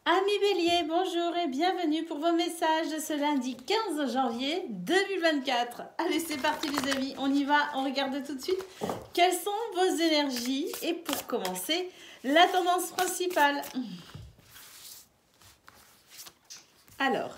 Amis Bélier, bonjour et bienvenue pour vos messages de ce lundi 15 janvier 2024. Allez, c'est parti les amis, on y va, on regarde tout de suite quelles sont vos énergies. Et pour commencer, la tendance principale. Alors,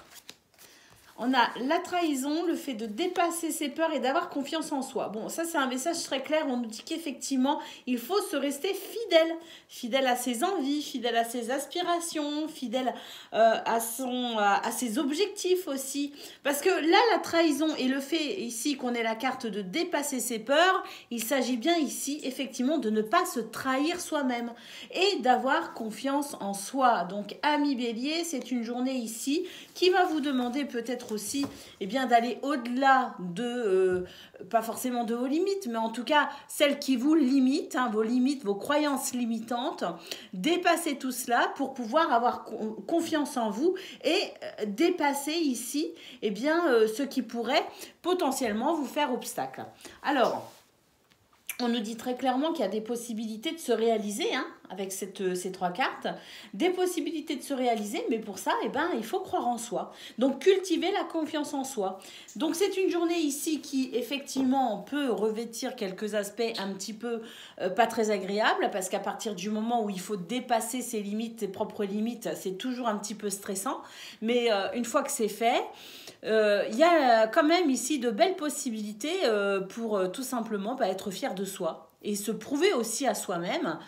on a la trahison, le fait de dépasser ses peurs et d'avoir confiance en soi. Bon, ça c'est un message très clair, on nous dit qu'effectivement, il faut se rester fidèle. Fidèle à ses envies, fidèle à ses aspirations, fidèle à ses objectifs aussi. Parce que là, la trahison et le fait ici qu'on ait la carte de dépasser ses peurs, il s'agit bien ici effectivement de ne pas se trahir soi-même et d'avoir confiance en soi. Donc, ami Bélier, c'est une journée ici qui va vous demander peut-être aussi d'aller au-delà de, pas forcément de vos limites, mais en tout cas celles qui vous limitent, vos limites, vos croyances limitantes, dépasser tout cela pour pouvoir avoir confiance en vous et dépasser ici ce qui pourrait potentiellement vous faire obstacle. Alors, on nous dit très clairement qu'il y a des possibilités de se réaliser avec ces trois cartes. Des possibilités de se réaliser, mais pour ça, il faut croire en soi. Donc, cultiver la confiance en soi. Donc, c'est une journée ici qui, effectivement, peut revêtir quelques aspects un petit peu pas très agréables, parce qu'à partir du moment où il faut dépasser ses limites, ses propres limites, c'est toujours un petit peu stressant. Mais une fois que c'est fait, il y a quand même ici de belles possibilités pour tout simplement être fier de soi et se prouver aussi à soi-même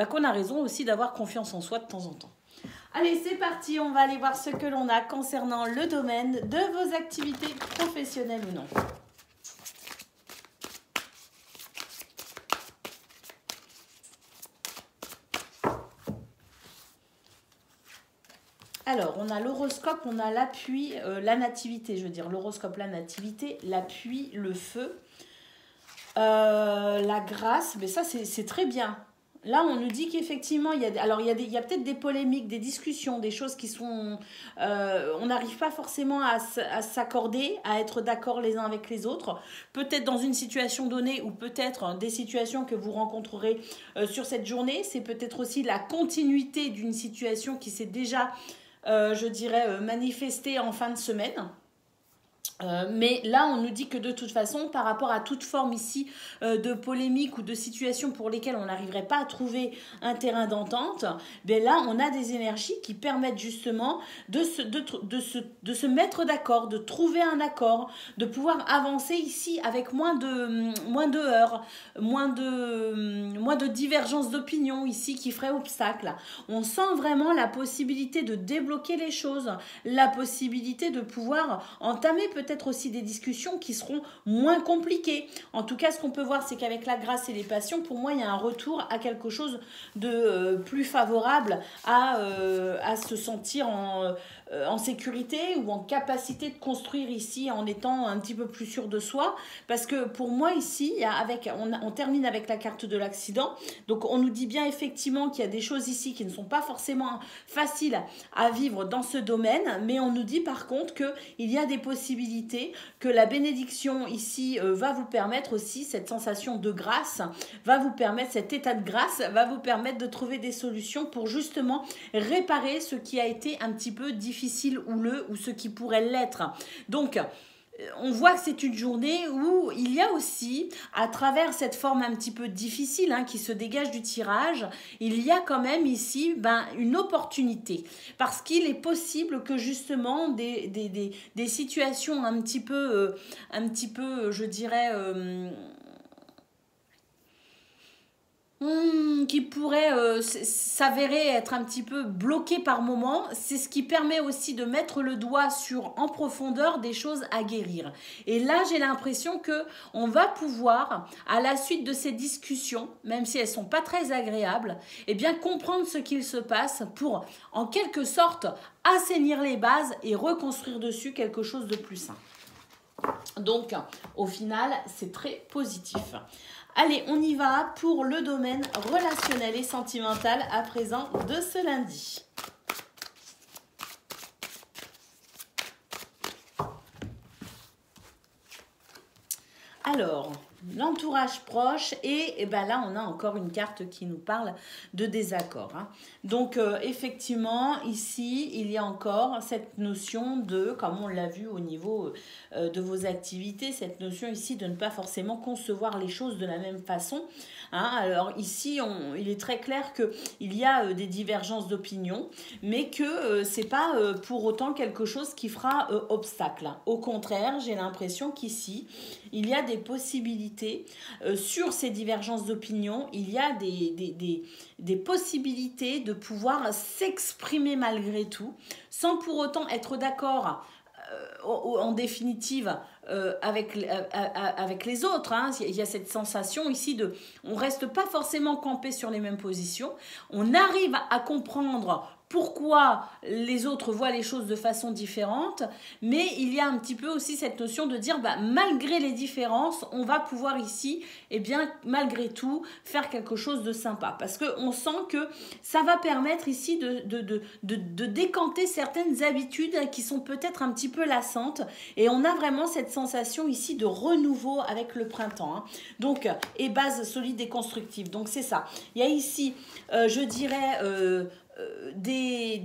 qu'on a raison aussi d'avoir confiance en soi de temps en temps. Allez, c'est parti, on va aller voir ce que l'on a concernant le domaine de vos activités professionnelles ou non. Alors, on a l'horoscope, on a l'appui, la nativité, je veux dire, l'horoscope, la nativité, l'appui, le feu, la grâce, mais ça, c'est très bien. Là, on nous dit qu'effectivement, il y a peut-être des polémiques, des discussions, des choses qui sont... on n'arrive pas forcément à s'accorder, à être d'accord les uns avec les autres. Peut-être dans une situation donnée ou peut-être des situations que vous rencontrerez sur cette journée. C'est peut-être aussi la continuité d'une situation qui s'est déjà... manifester en fin de semaine. Mais là, on nous dit que de toute façon, par rapport à toute forme ici de polémique ou de situation pour lesquelles on n'arriverait pas à trouver un terrain d'entente, là, on a des énergies qui permettent justement de se mettre d'accord, de trouver un accord, de pouvoir avancer ici avec moins de heurts, moins de divergences d'opinion ici qui ferait obstacle. On sent vraiment la possibilité de débloquer les choses, la possibilité de pouvoir entamer peut-être aussi des discussions qui seront moins compliquées. En tout cas, ce qu'on peut voir, c'est qu'avec la grâce et les passions, pour moi, il y a un retour à quelque chose de plus favorable à se sentir en sécurité ou en capacité de construire ici en étant un petit peu plus sûr de soi. Parce que pour moi, ici, on termine avec la carte de l'accident. Donc, on nous dit bien effectivement qu'il y a des choses ici qui ne sont pas forcément faciles à vivre dans ce domaine, mais on nous dit par contre qu'il y a des possibilités, que la bénédiction ici va vous permettre aussi, cette sensation de grâce, va vous permettre, cet état de grâce va vous permettre de trouver des solutions pour justement réparer ce qui a été un petit peu difficile ou ce qui pourrait l'être. Donc, on voit que c'est une journée où il y a aussi, à travers cette forme un petit peu difficile qui se dégage du tirage, il y a quand même ici une opportunité. Parce qu'il est possible que justement des situations un petit peu je dirais... qui pourrait s'avérer être un petit peu bloqué par moment, c'est ce qui permet aussi de mettre le doigt en profondeur des choses à guérir. Et là, j'ai l'impression que on va pouvoir, à la suite de ces discussions, même si elles sont pas très agréables, comprendre ce qu'il se passe pour, en quelque sorte, assainir les bases et reconstruire dessus quelque chose de plus sain. Donc, au final, c'est très positif. Allez, on y va pour le domaine relationnel et sentimental à présent de ce lundi. Alors, l'entourage proche et ben là on a encore une carte qui nous parle de désaccord, hein. Donc effectivement ici il y a encore cette notion de, comme on l'a vu au niveau de vos activités, cette notion ici de ne pas forcément concevoir les choses de la même façon, hein. Alors ici il est très clair que il y a des divergences d'opinion, mais que c'est pas pour autant quelque chose qui fera obstacle, hein. Au contraire, j'ai l'impression qu'ici il y a des possibilités sur ces divergences d'opinion, il y a des possibilités de pouvoir s'exprimer malgré tout, sans pour autant être d'accord en définitive avec les autres, hein. Il y a cette sensation ici de, on reste pas forcément campé sur les mêmes positions, on arrive à comprendre pourquoi les autres voient les choses de façon différente, mais il y a un petit peu aussi cette notion de dire, bah, malgré les différences, on va pouvoir ici, eh bien, malgré tout, faire quelque chose de sympa. Parce qu'on sent que ça va permettre ici de décanter certaines habitudes qui sont peut-être un petit peu lassantes. Et on a vraiment cette sensation ici de renouveau avec le printemps, hein. Donc, et base solide et constructive. Donc, c'est ça. Il y a ici, je dirais... des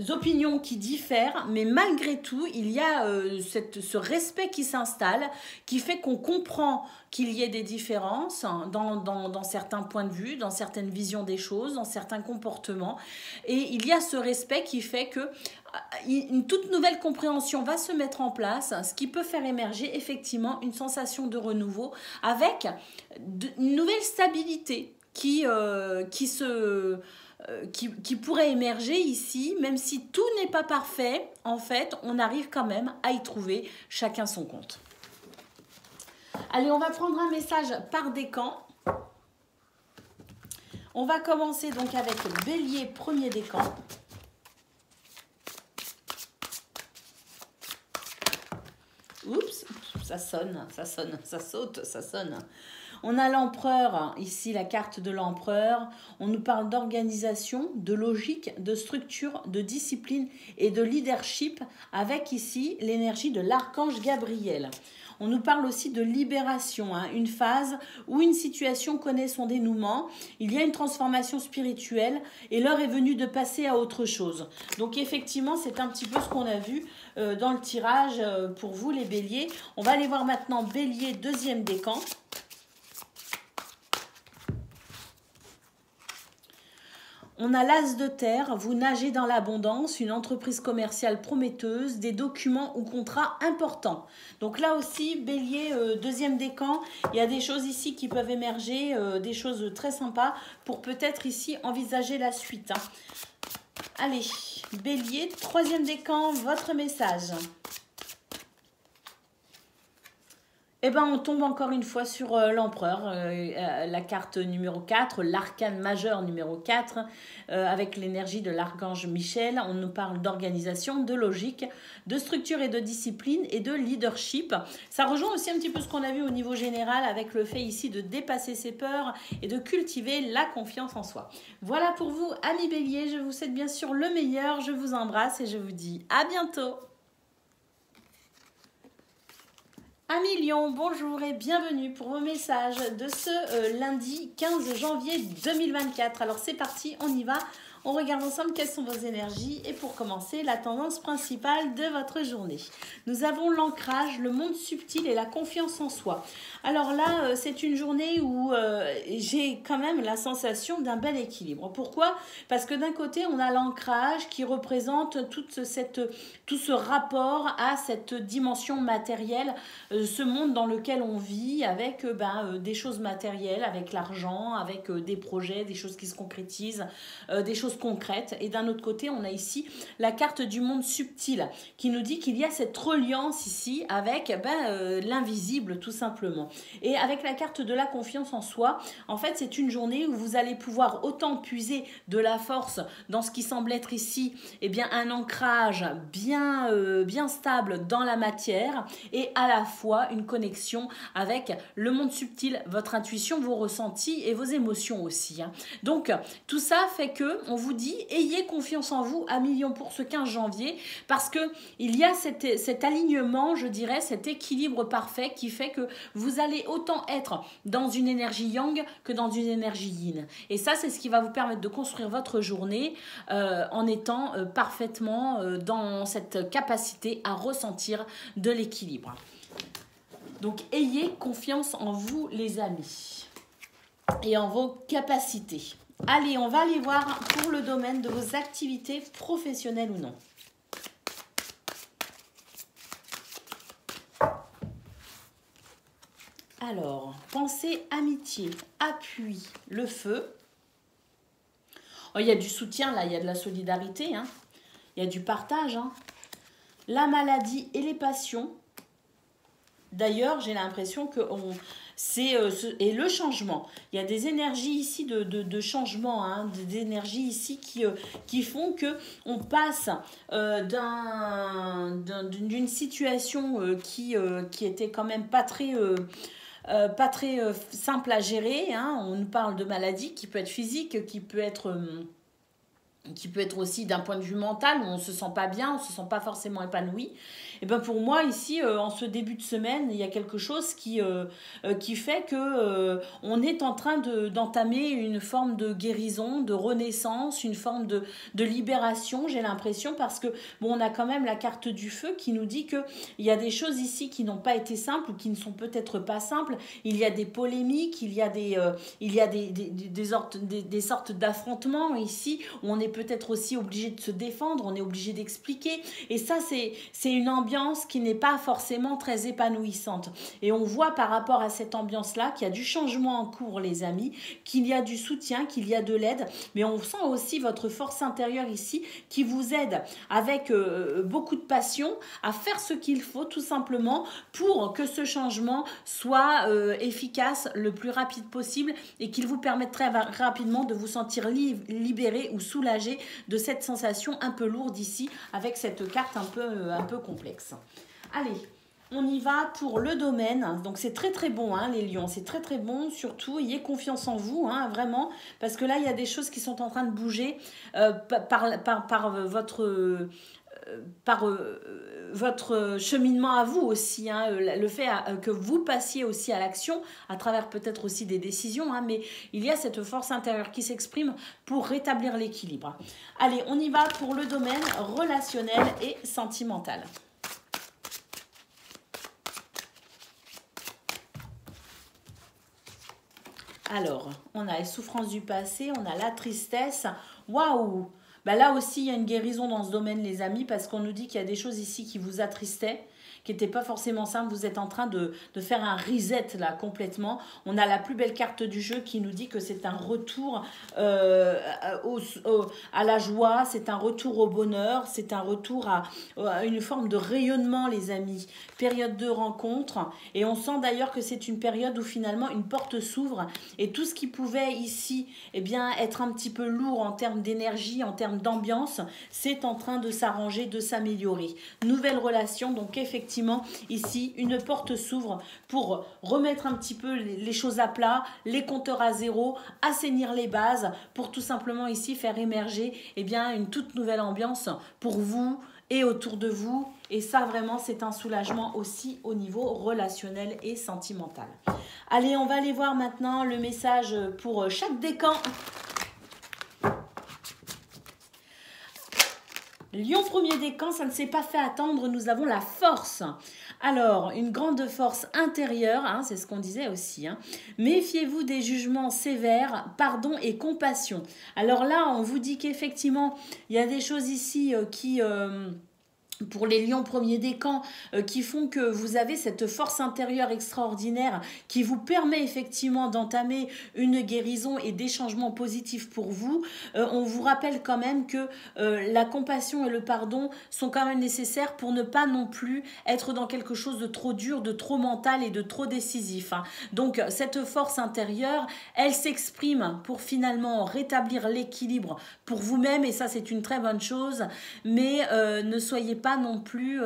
opinions qui diffèrent, mais malgré tout, il y a ce respect qui s'installe, qui fait qu'on comprend qu'il y ait des différences dans certains points de vue, dans certaines visions des choses, dans certains comportements. Et il y a ce respect qui fait que une toute nouvelle compréhension va se mettre en place, ce qui peut faire émerger effectivement une sensation de renouveau avec une nouvelle stabilité qui pourrait émerger ici, même si tout n'est pas parfait, en fait, on arrive quand même à y trouver chacun son compte. Allez, on va prendre un message par décan. On va commencer donc avec Bélier, premier décan. Oups, ça sonne, ça saute, ça sonne. On a l'empereur, ici la carte de l'empereur. On nous parle d'organisation, de logique, de structure, de discipline et de leadership avec ici l'énergie de l'archange Gabriel. On nous parle aussi de libération, hein, une phase où une situation connaît son dénouement. Il y a une transformation spirituelle et l'heure est venue de passer à autre chose. Donc effectivement, c'est un petit peu ce qu'on a vu dans le tirage pour vous les béliers. On va aller voir maintenant Bélier, deuxième décan. On a l'as de terre, vous nagez dans l'abondance, une entreprise commerciale prometteuse, des documents ou contrats importants. Donc là aussi, Bélier, deuxième décan, il y a des choses ici qui peuvent émerger, des choses très sympas pour peut-être ici envisager la suite, hein. Allez, Bélier, troisième décan, votre message. Eh ben, on tombe encore une fois sur l'empereur, la carte numéro 4, l'arcane majeur numéro 4, avec l'énergie de l'archange Michel. On nous parle d'organisation, de logique, de structure et de discipline et de leadership. Ça rejoint aussi un petit peu ce qu'on a vu au niveau général avec le fait ici de dépasser ses peurs et de cultiver la confiance en soi. Voilà pour vous, amis Bélier. Je vous souhaite bien sûr le meilleur. Je vous embrasse et je vous dis à bientôt. Amis Lion, bonjour et bienvenue pour vos messages de ce lundi 15 janvier 2024. Alors c'est parti, on y va. On regarde ensemble quelles sont vos énergies et pour commencer, la tendance principale de votre journée. Nous avons l'ancrage, le monde subtil et la confiance en soi. Alors là, c'est une journée où j'ai quand même la sensation d'un bel équilibre. Pourquoi? Parce que d'un côté, on a l'ancrage qui représente tout ce rapport à cette dimension matérielle, ce monde dans lequel on vit avec des choses matérielles, avec l'argent, avec des projets, des choses qui se concrétisent, des choses concrètes. Et d'un autre côté, on a ici la carte du monde subtil qui nous dit qu'il y a cette reliance ici avec l'invisible tout simplement. Et avec la carte de la confiance en soi, en fait, c'est une journée où vous allez pouvoir autant puiser de la force dans ce qui semble être ici, un ancrage bien stable dans la matière et à la fois une connexion avec le monde subtil, votre intuition, vos ressentis et vos émotions aussi, hein. Donc, tout ça fait que on vous dit, ayez confiance en vous à million pour ce 15 janvier, parce que il y a cet alignement, je dirais, cet équilibre parfait qui fait que vous allez autant être dans une énergie yang que dans une énergie yin. Et ça, c'est ce qui va vous permettre de construire votre journée en étant parfaitement dans cette capacité à ressentir de l'équilibre. Donc, ayez confiance en vous, les amis, et en vos capacités. Allez, on va aller voir pour le domaine de vos activités professionnelles ou non. Alors, pensée, amitié, appui, le feu. Oh, il y a du soutien, là, il y a de la solidarité, hein. Il y a du partage, hein. La maladie et les passions. D'ailleurs, j'ai l'impression que et le changement. Il y a des énergies ici de changement, hein, des énergies ici qui font que on passe d'une situation qui était quand même pas très simple à gérer, hein. On nous parle de maladie qui peut être physique, qui peut être aussi d'un point de vue mental, où on ne se sent pas bien, on ne se sent pas forcément épanoui. Et ben pour moi, ici, en ce début de semaine, il y a quelque chose qui fait que on est en train d'entamer une forme de guérison, de renaissance, une forme de libération, j'ai l'impression, parce que bon, on a quand même la carte du feu qui nous dit qu'il y a des choses ici qui n'ont pas été simples ou qui ne sont peut-être pas simples. Il y a des polémiques, il y a des sortes d'affrontements ici, où on est peut-être aussi obligé de se défendre, on est obligé d'expliquer. Et ça, c'est une ambiance qui n'est pas forcément très épanouissante. Et on voit par rapport à cette ambiance-là qu'il y a du changement en cours, les amis, qu'il y a du soutien, qu'il y a de l'aide. Mais on sent aussi votre force intérieure ici qui vous aide avec beaucoup de passion à faire ce qu'il faut tout simplement pour que ce changement soit efficace le plus rapide possible et qu'il vous permette très rapidement de vous sentir libéré ou soulagé de cette sensation un peu lourde ici avec cette carte un peu complexe. Allez, on y va pour le domaine. Donc c'est très très bon, hein, les lions, c'est très très bon. Surtout, ayez confiance en vous, hein, vraiment, parce que là il y a des choses qui sont en train de bouger par votre cheminement à vous aussi, hein, le fait que vous passiez aussi à l'action à travers peut-être aussi des décisions, hein, mais il y a cette force intérieure qui s'exprime pour rétablir l'équilibre. Allez, on y va pour le domaine relationnel et sentimental. Alors, on a les souffrances du passé, on a la tristesse. Waouh! Ben là aussi, il y a une guérison dans ce domaine, les amis, parce qu'on nous dit qu'il y a des choses ici qui vous attristaient, qui n'étaient pas forcément simples. Vous êtes en train de faire un reset, là, complètement. On a la plus belle carte du jeu qui nous dit que c'est un retour à la joie, c'est un retour au bonheur, c'est un retour à une forme de rayonnement, les amis. Période de rencontre. Et on sent d'ailleurs que c'est une période où finalement une porte s'ouvre et tout ce qui pouvait ici être un petit peu lourd en termes d'énergie, en termes d'ambiance, c'est en train de s'arranger, de s'améliorer. Nouvelle relation, donc effectivement, ici, une porte s'ouvre pour remettre un petit peu les choses à plat, les compteurs à zéro, assainir les bases, pour tout simplement ici faire émerger une toute nouvelle ambiance pour vous et autour de vous. Et ça, vraiment, c'est un soulagement aussi au niveau relationnel et sentimental. Allez, on va aller voir maintenant le message pour chaque décan. Lion premier décan, ça ne s'est pas fait attendre, nous avons la force. Alors, une grande force intérieure, hein, c'est ce qu'on disait aussi. Hein. Méfiez-vous des jugements sévères, pardon et compassion. Alors là, on vous dit qu'effectivement, il y a des choses ici qui... pour les lions premiers décans qui font que vous avez cette force intérieure extraordinaire qui vous permet effectivement d'entamer une guérison et des changements positifs pour vous. On vous rappelle quand même que la compassion et le pardon sont quand même nécessaires pour ne pas non plus être dans quelque chose de trop dur, de trop mental et de trop décisif. Hein. Donc cette force intérieure, elle s'exprime pour finalement rétablir l'équilibre pour vous-même et ça c'est une très bonne chose, mais ne soyez pas non plus,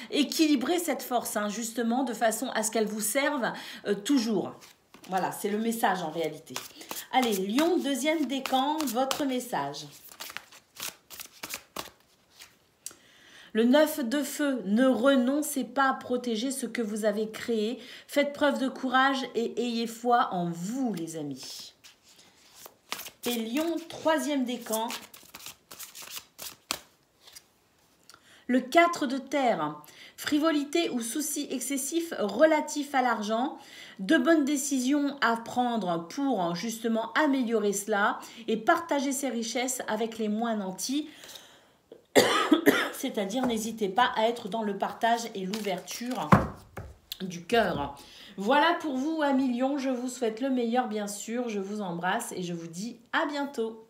équilibrer cette force, hein, justement, de façon à ce qu'elle vous serve toujours. Voilà, c'est le message en réalité. Allez, Lion, deuxième décan, votre message. Le 9 de feu, ne renoncez pas à protéger ce que vous avez créé. Faites preuve de courage et ayez foi en vous, les amis. Et Lion, 3e décan. Le 4 de terre, frivolité ou soucis excessifs relatifs à l'argent, de bonnes décisions à prendre pour justement améliorer cela et partager ses richesses avec les moins nantis. C'est-à-dire, n'hésitez pas à être dans le partage et l'ouverture du cœur. Voilà pour vous, amis Lion, je vous souhaite le meilleur bien sûr, je vous embrasse et je vous dis à bientôt.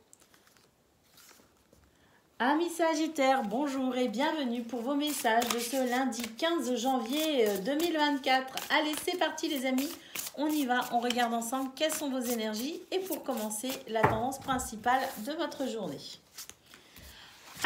Amis Sagittaires, bonjour et bienvenue pour vos messages de ce lundi 15 janvier 2024. Allez, c'est parti les amis, on y va, on regarde ensemble quelles sont vos énergies et pour commencer, la tendance principale de votre journée.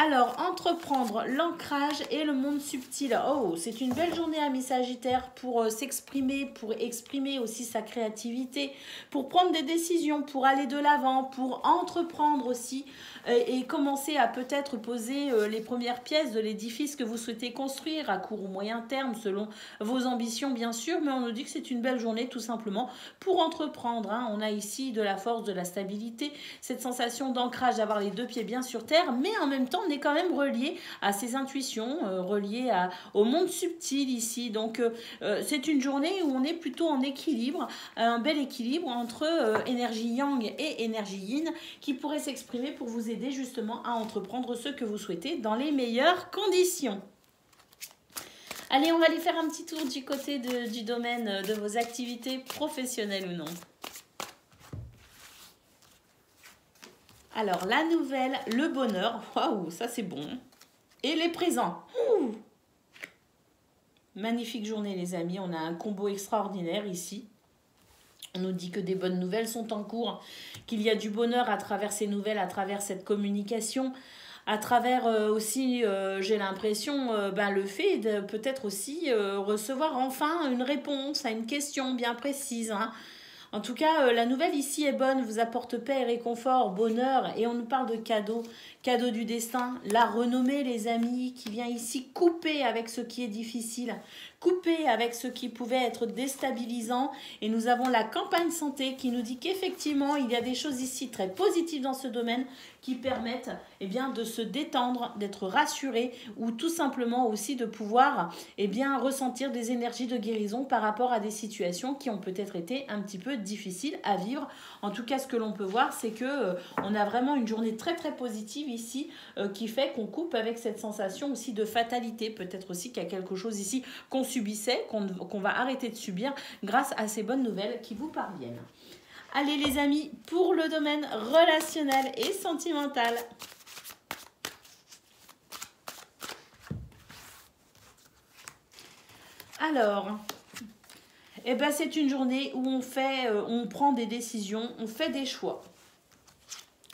Alors, entreprendre, l'ancrage et le monde subtil. Oh, c'est une belle journée, amis Sagittaires, pour s'exprimer, pour exprimer aussi sa créativité, pour prendre des décisions, pour aller de l'avant, pour entreprendre aussi et commencer à peut-être poser les premières pièces de l'édifice que vous souhaitez construire à court ou moyen terme, selon vos ambitions, bien sûr. Mais on nous dit que c'est une belle journée, tout simplement, pour entreprendre. Hein. On a ici de la force, de la stabilité, cette sensation d'ancrage, d'avoir les deux pieds bien sur terre, mais en même temps, on est quand même relié à ses intuitions, relié au monde subtil ici. Donc, c'est une journée où on est plutôt en équilibre, un bel équilibre entre énergie yang et énergie yin qui pourrait s'exprimer pour vous aider justement à entreprendre ce que vous souhaitez dans les meilleures conditions. Allez, on va aller faire un petit tour du côté du domaine de vos activités professionnelles ou non. Alors, la nouvelle, le bonheur. Waouh, ça c'est bon. Et les présents. Ouh. Magnifique journée, les amis. On a un combo extraordinaire ici. On nous dit que des bonnes nouvelles sont en cours, qu'il y a du bonheur à travers ces nouvelles, à travers cette communication, à travers aussi, j'ai l'impression, le fait de peut-être aussi recevoir enfin une réponse à une question bien précise, hein. En tout cas, la nouvelle ici est bonne, vous apporte paix et réconfort, bonheur. Et on nous parle de cadeau, cadeau du destin. La renommée, les amis, qui vient ici couper avec ce qui est difficile, couper avec ce qui pouvait être déstabilisant. Et nous avons la campagne santé qui nous dit qu'effectivement, il y a des choses ici très positives dans ce domaine qui permettent de se détendre, d'être rassuré ou tout simplement aussi de pouvoir ressentir des énergies de guérison par rapport à des situations qui ont peut-être été un petit peu difficiles à vivre. En tout cas, ce que l'on peut voir, c'est que on a vraiment une journée très très positive ici qui fait qu'on coupe avec cette sensation aussi de fatalité. Peut-être aussi qu'il y a quelque chose ici qu'on subissait, qu'on va arrêter de subir grâce à ces bonnes nouvelles qui vous parviennent. Allez les amis, pour le domaine relationnel et sentimental. Alors, c'est une journée où on prend des décisions, on fait des choix.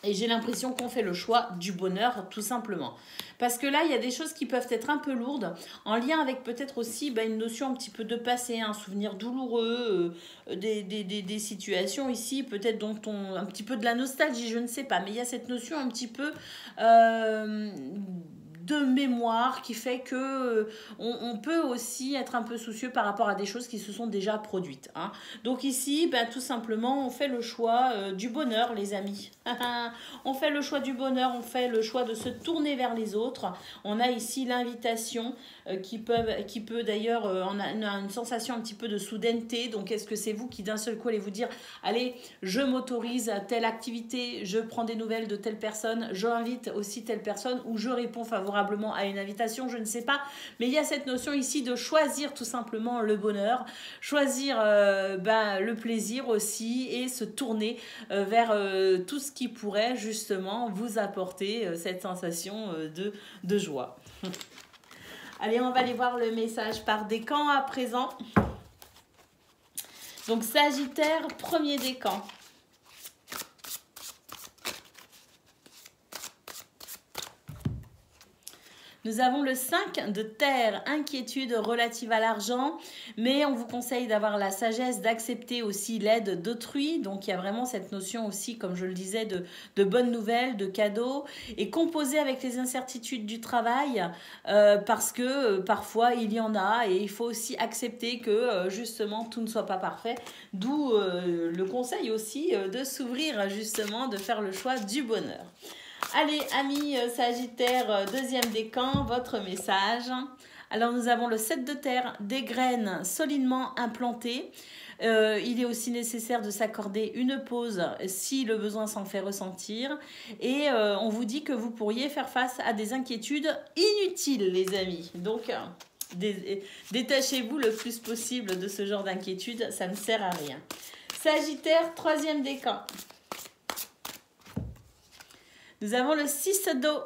Et j'ai l'impression qu'on fait le choix du bonheur, tout simplement. Parce que là, il y a des choses qui peuvent être un peu lourdes, en lien avec peut-être aussi une notion un petit peu de passé, un souvenir douloureux, des situations ici, peut-être dont un petit peu de la nostalgie, je ne sais pas. Mais il y a cette notion un petit peu de mémoire qui fait que on peut aussi être un peu soucieux par rapport à des choses qui se sont déjà produites, hein. Donc ici, tout simplement, on fait le choix du bonheur, les amis. On fait le choix du bonheur, on fait le choix de se tourner vers les autres. On a ici l'invitation qui peut d'ailleurs, on a une sensation un petit peu de soudaineté. Donc est-ce que c'est vous qui d'un seul coup allez vous dire, allez, je m'autorise à telle activité, je prends des nouvelles de telle personne, j'invite aussi telle personne ou je réponds favorablement à une invitation, je ne sais pas. Mais il y a cette notion ici de choisir tout simplement le bonheur, choisir le plaisir aussi et se tourner vers tout ce qui pourrait justement vous apporter cette sensation de joie. Allez, on va aller voir le message par décan à présent. Donc Sagittaire, premier décan. Nous avons le 5 de terre, inquiétude relative à l'argent, mais on vous conseille d'avoir la sagesse d'accepter aussi l'aide d'autrui. Donc il y a vraiment cette notion aussi, comme je le disais, de bonnes nouvelles, de cadeaux, et composer avec les incertitudes du travail, parce que parfois il y en a, et il faut aussi accepter que justement tout ne soit pas parfait, d'où le conseil aussi de s'ouvrir justement, de faire le choix du bonheur. Allez, amis Sagittaire, deuxième décan, votre message. Alors, nous avons le 7 de terre, des graines solidement implantées. Il est aussi nécessaire de s'accorder une pause si le besoin s'en fait ressentir. Et on vous dit que vous pourriez faire face à des inquiétudes inutiles, les amis. Donc, détachez-vous le plus possible de ce genre d'inquiétude, ça ne sert à rien. Sagittaire, troisième décan. Nous avons le 6 d'eau,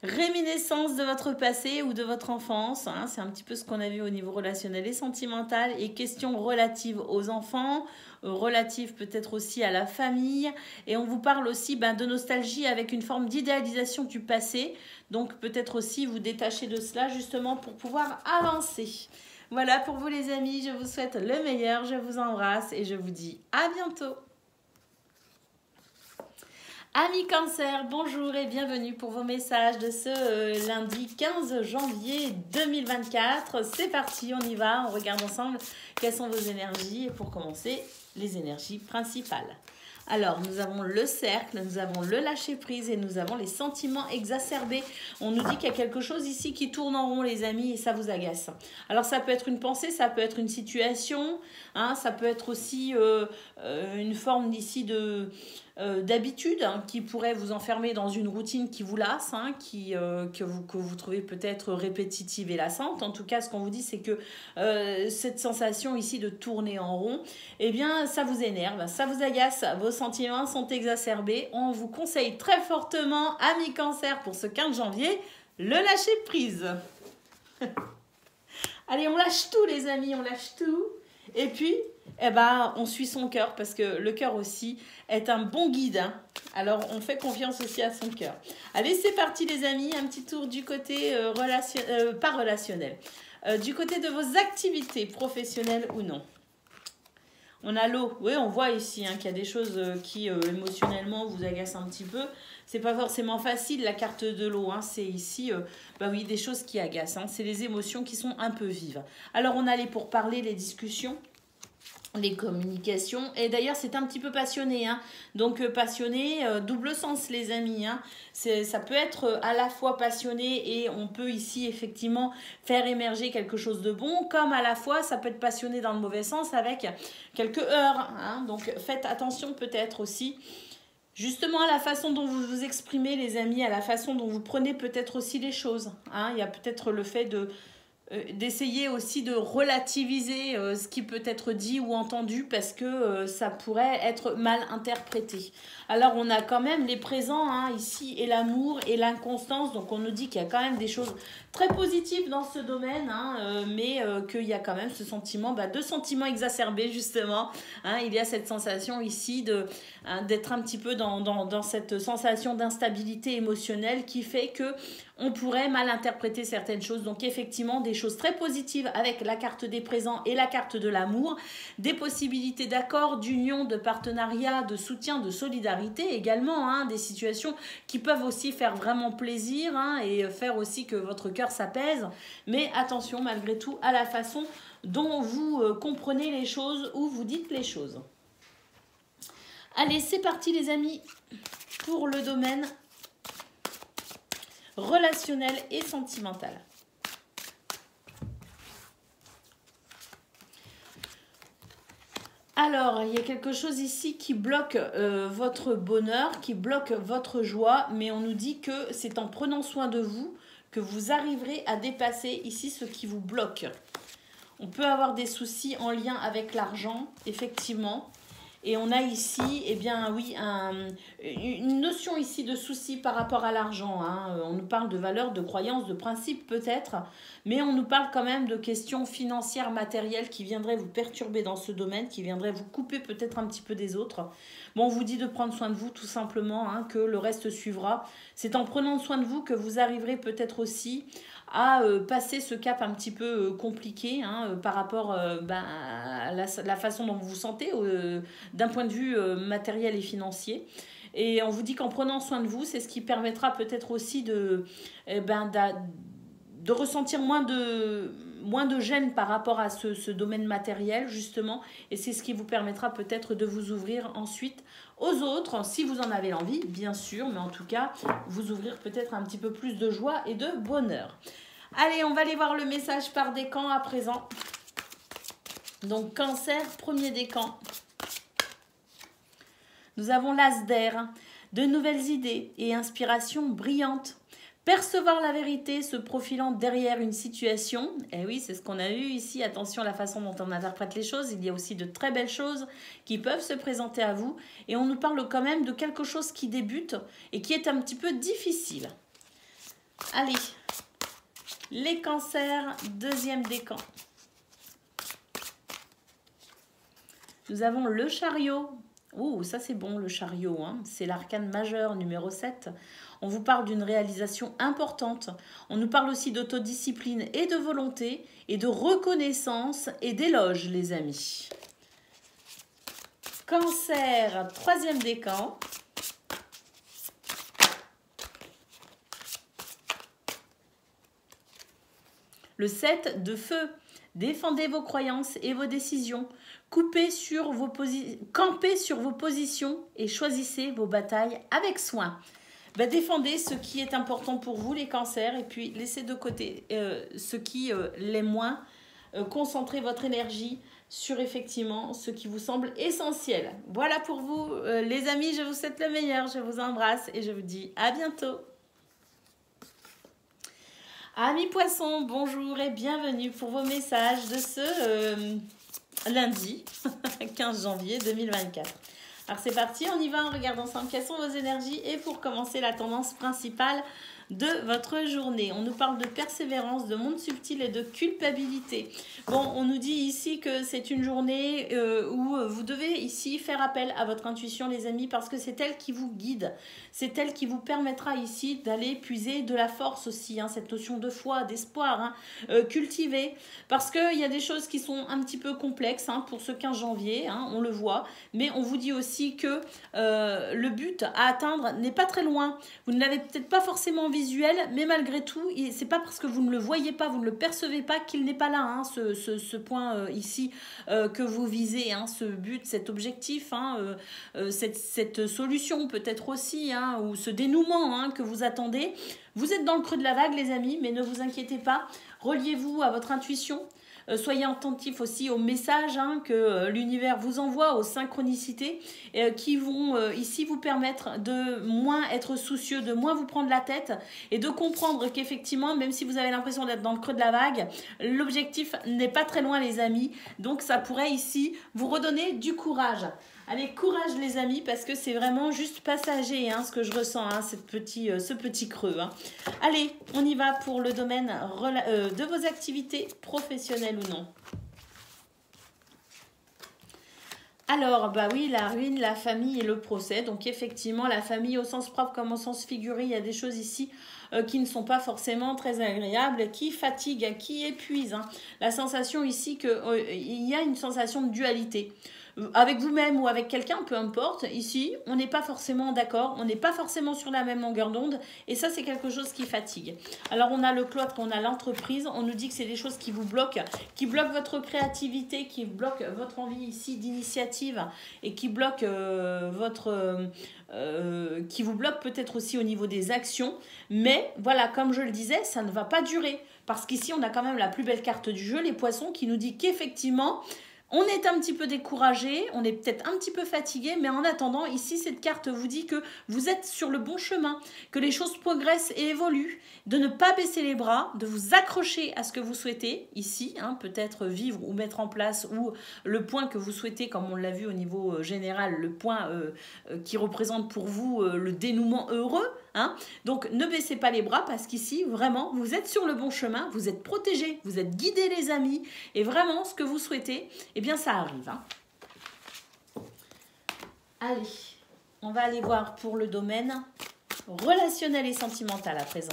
réminiscence de votre passé ou de votre enfance. Hein, c'est un petit peu ce qu'on a vu au niveau relationnel et sentimental. Et questions relatives aux enfants, relatives peut-être aussi à la famille. Et on vous parle aussi de nostalgie avec une forme d'idéalisation du passé. Donc peut-être aussi vous détacher de cela justement pour pouvoir avancer. Voilà pour vous les amis, je vous souhaite le meilleur, je vous embrasse et je vous dis à bientôt. Amis Cancer, bonjour et bienvenue pour vos messages de ce lundi 15 janvier 2024. C'est parti, on y va, on regarde ensemble quelles sont vos énergies et pour commencer, les énergies principales. Alors, nous avons le cercle, nous avons le lâcher-prise et nous avons les sentiments exacerbés. On nous dit qu'il y a quelque chose ici qui tourne en rond, les amis, et ça vous agace. Alors, ça peut être une pensée, ça peut être une situation, hein, ça peut être aussi une forme d'ici d'habitude qui pourrait vous enfermer dans une routine qui vous lasse, hein, que vous trouvez peut-être répétitive et lassante. En tout cas, ce qu'on vous dit, c'est que cette sensation ici de tourner en rond, eh bien, ça vous énerve, ça vous agace, vos sentiments sont exacerbés. On vous conseille très fortement, amis Cancer, pour ce 15 janvier, le lâcher prise. Allez, on lâche tout, les amis, on lâche tout. Et puis, on suit son cœur parce que le cœur aussi est un bon guide. Hein. Alors, on fait confiance aussi à son cœur. Allez, c'est parti les amis. Un petit tour du côté pas relationnel. Du côté de vos activités professionnelles ou non. On a l'eau. Oui, on voit ici qu'il y a des choses qui émotionnellement vous agacent un petit peu. C'est pas forcément facile la carte de l'eau. Hein. C'est ici, oui, des choses qui agacent. Hein. C'est les émotions qui sont un peu vives. Alors, on a les pourparlers, les discussions, les communications. Et d'ailleurs, c'est un petit peu passionné. Hein. Donc, passionné, double sens, les amis. Hein. Ça peut être à la fois passionné et on peut ici, effectivement, faire émerger quelque chose de bon. Comme à la fois, ça peut être passionné dans le mauvais sens avec quelques heurts. Hein. Donc, faites attention peut-être aussi. Justement, à la façon dont vous vous exprimez, les amis, à la façon dont vous prenez peut-être aussi les choses. Hein. Il y a peut-être le fait d'essayer aussi de relativiser ce qui peut être dit ou entendu parce que ça pourrait être mal interprété. Alors, on a quand même les présents hein, ici et l'amour et l'inconstance. Donc, on nous dit qu'il y a quand même des choses très positives dans ce domaine, hein, mais qu'il y a quand même ce sentiment, de sentiments exacerbés justement. Hein, il y a cette sensation ici d'être un petit peu dans cette sensation d'instabilité émotionnelle qui fait que on pourrait mal interpréter certaines choses. Donc effectivement, des choses très positives avec la carte des présents et la carte de l'amour, des possibilités d'accord, d'union, de partenariat, de soutien, de solidarité également, hein, des situations qui peuvent aussi faire vraiment plaisir hein, et faire aussi que votre cœur s'apaise. Mais attention malgré tout à la façon dont vous comprenez les choses ou vous dites les choses. Allez, c'est parti les amis pour le domaine relationnel et sentimental. Alors, il y a quelque chose ici qui bloque votre bonheur, qui bloque votre joie, mais on nous dit que c'est en prenant soin de vous que vous arriverez à dépasser ici ce qui vous bloque. On peut avoir des soucis en lien avec l'argent, effectivement, Et on a ici, eh bien oui, une notion ici de souci par rapport à l'argent. Hein. On nous parle de valeurs, de croyances, de principes peut-être, mais on nous parle quand même de questions financières, matérielles qui viendraient vous perturber dans ce domaine, qui viendraient vous couper peut-être un petit peu des autres. Bon, on vous dit de prendre soin de vous tout simplement, hein, que le reste suivra. C'est en prenant soin de vous que vous arriverez peut-être aussi à passer ce cap un petit peu compliqué hein, par rapport à la façon dont vous vous sentez d'un point de vue matériel et financier. Et on vous dit qu'en prenant soin de vous, c'est ce qui permettra peut-être aussi de ressentir moins de gêne par rapport à ce domaine matériel, justement. Et c'est ce qui vous permettra peut-être de vous ouvrir ensuite aux autres, si vous en avez l'envie, bien sûr. Mais en tout cas, vous ouvrir peut-être un petit peu plus de joie et de bonheur. Allez, on va aller voir le message par décan à présent. Donc, Cancer, premier décan. Nous avons l'as d'air, de nouvelles idées et inspirations brillantes. Percevoir la vérité se profilant derrière une situation. Et oui, c'est ce qu'on a eu ici. Attention à la façon dont on interprète les choses. Il y a aussi de très belles choses qui peuvent se présenter à vous. Et on nous parle quand même de quelque chose qui débute et qui est un petit peu difficile. Allez, les cancers, deuxième décan. Nous avons le chariot. Ouh, ça c'est bon le chariot, hein. C'est l'arcane majeur numéro 7. On vous parle d'une réalisation importante. On nous parle aussi d'autodiscipline et de volonté et de reconnaissance et d'éloge, les amis. Cancer, troisième décan. Le 7 de feu. Défendez vos croyances et vos décisions. Campez sur vos positions et choisissez vos batailles avec soin. Défendez ce qui est important pour vous, les cancers, et puis laissez de côté ce qui l'est moins. Concentrez votre énergie sur effectivement ce qui vous semble essentiel. Voilà pour vous, les amis. Je vous souhaite le meilleur. Je vous embrasse et je vous dis à bientôt. Amis poissons, bonjour et bienvenue pour vos messages de ce lundi 15 janvier 2024. Alors c'est parti, on y va, on regarde ensemble quelles sont vos énergies et pour commencer la tendance principale de votre journée. On nous parle de persévérance, de monde subtil et de culpabilité. Bon, on nous dit ici que c'est une journée où vous devez ici faire appel à votre intuition, les amis, parce que c'est elle qui vous guide. C'est elle qui vous permettra ici d'aller puiser de la force aussi, hein, cette notion de foi, d'espoir, hein, cultiver. Parce qu'il y a des choses qui sont un petit peu complexes hein, pour ce 15 janvier, hein, on le voit. Mais on vous dit aussi que le but à atteindre n'est pas très loin. Vous ne l'avez peut-être pas forcément visuel, mais malgré tout, c'est pas parce que vous ne le voyez pas, vous ne le percevez pas qu'il n'est pas là, hein, ce point ici que vous visez, hein, ce but, cet objectif, hein, cette solution peut-être aussi, hein, ou ce dénouement hein, que vous attendez. Vous êtes dans le creux de la vague, les amis, mais ne vous inquiétez pas, reliez-vous à votre intuition. Soyez attentifs aussi aux messages hein, que l'univers vous envoie, aux synchronicités qui vont ici vous permettre de moins être soucieux, de moins vous prendre la tête et de comprendre qu'effectivement, même si vous avez l'impression d'être dans le creux de la vague, l'objectif n'est pas très loin les amis. Donc ça pourrait ici vous redonner du courage. Allez, courage les amis, parce que c'est vraiment juste passager hein, ce que je ressens, hein, ce petit creux. Hein. Allez, on y va pour le domaine de vos activités professionnelles ou non. Alors, bah oui, la ruine, la famille et le procès. Donc effectivement, la famille au sens propre comme au sens figuré, il y a des choses ici qui ne sont pas forcément très agréables, qui fatiguent, qui épuisent. Hein. La sensation ici qu'il y a une sensation de dualité. Avec vous-même ou avec quelqu'un, peu importe, ici, on n'est pas forcément d'accord, on n'est pas forcément sur la même longueur d'onde, et ça, c'est quelque chose qui fatigue. Alors, on a le cloître, on a l'entreprise, on nous dit que c'est des choses qui vous bloquent, qui bloquent votre créativité, qui bloquent votre envie ici d'initiative, et qui bloquent qui vous bloquent peut-être aussi au niveau des actions, mais voilà, comme je le disais, ça ne va pas durer, parce qu'ici, on a quand même la plus belle carte du jeu, les poissons, qui nous dit qu'effectivement, On est un petit peu découragé, on est peut-être un petit peu fatigué, mais en attendant, ici, cette carte vous dit que vous êtes sur le bon chemin, que les choses progressent et évoluent, de ne pas baisser les bras, de vous accrocher à ce que vous souhaitez, ici, hein, peut-être vivre ou mettre en place, ou le point que vous souhaitez, comme on l'a vu au niveau général, le point qui représente pour vous le dénouement heureux. Hein. Donc ne baissez pas les bras parce qu'ici vraiment vous êtes sur le bon chemin, vous êtes protégés, vous êtes guidés les amis et vraiment ce que vous souhaitez, eh bien ça arrive. Hein. Allez, on va aller voir pour le domaine relationnel et sentimental à présent.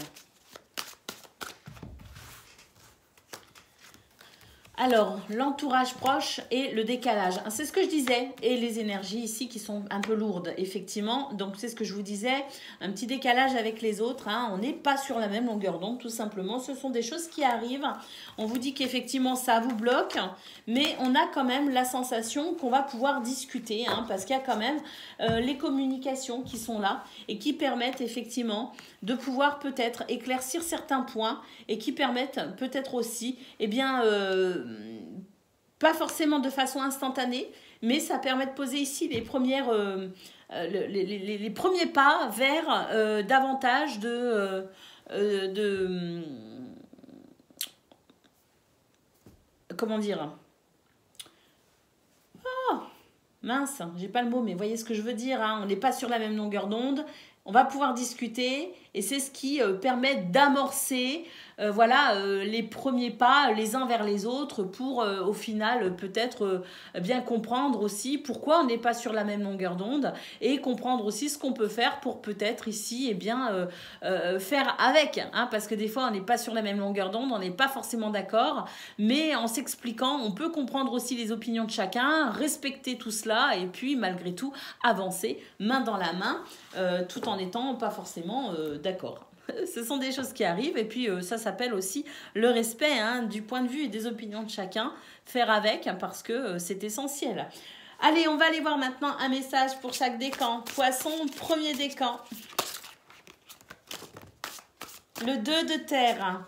Alors, l'entourage proche et le décalage. C'est ce que je disais. Et les énergies ici qui sont un peu lourdes, effectivement. Donc, c'est ce que je vous disais. Un petit décalage avec les autres. Hein. On n'est pas sur la même longueur d'onde, tout simplement. Ce sont des choses qui arrivent. On vous dit qu'effectivement, ça vous bloque. Mais on a quand même la sensation qu'on va pouvoir discuter. Hein, parce qu'il y a quand même les communications qui sont là. Et qui permettent effectivement de pouvoir peut-être éclaircir certains points. Et qui permettent peut-être aussi, eh bien... pas forcément de façon instantanée, mais ça permet de poser ici les premières, les premiers pas vers davantage comment dire, mince, j'ai pas le mot, mais voyez ce que je veux dire, hein, on n'est pas sur la même longueur d'onde, on va pouvoir discuter et c'est ce qui permet d'amorcer voilà, les premiers pas les uns vers les autres pour au final peut-être bien comprendre aussi pourquoi on n'est pas sur la même longueur d'onde et comprendre aussi ce qu'on peut faire pour peut-être ici eh bien, faire avec. Hein, parce que des fois on n'est pas sur la même longueur d'onde, on n'est pas forcément d'accord, mais en s'expliquant on peut comprendre aussi les opinions de chacun, respecter tout cela et puis malgré tout avancer main dans la main tout en n'étant pas forcément d'accord. Ce sont des choses qui arrivent et puis ça s'appelle aussi le respect hein, du point de vue et des opinions de chacun, faire avec parce que c'est essentiel. Allez, on va aller voir maintenant un message pour chaque décan. Poisson, premier décan. Le 2 de terre.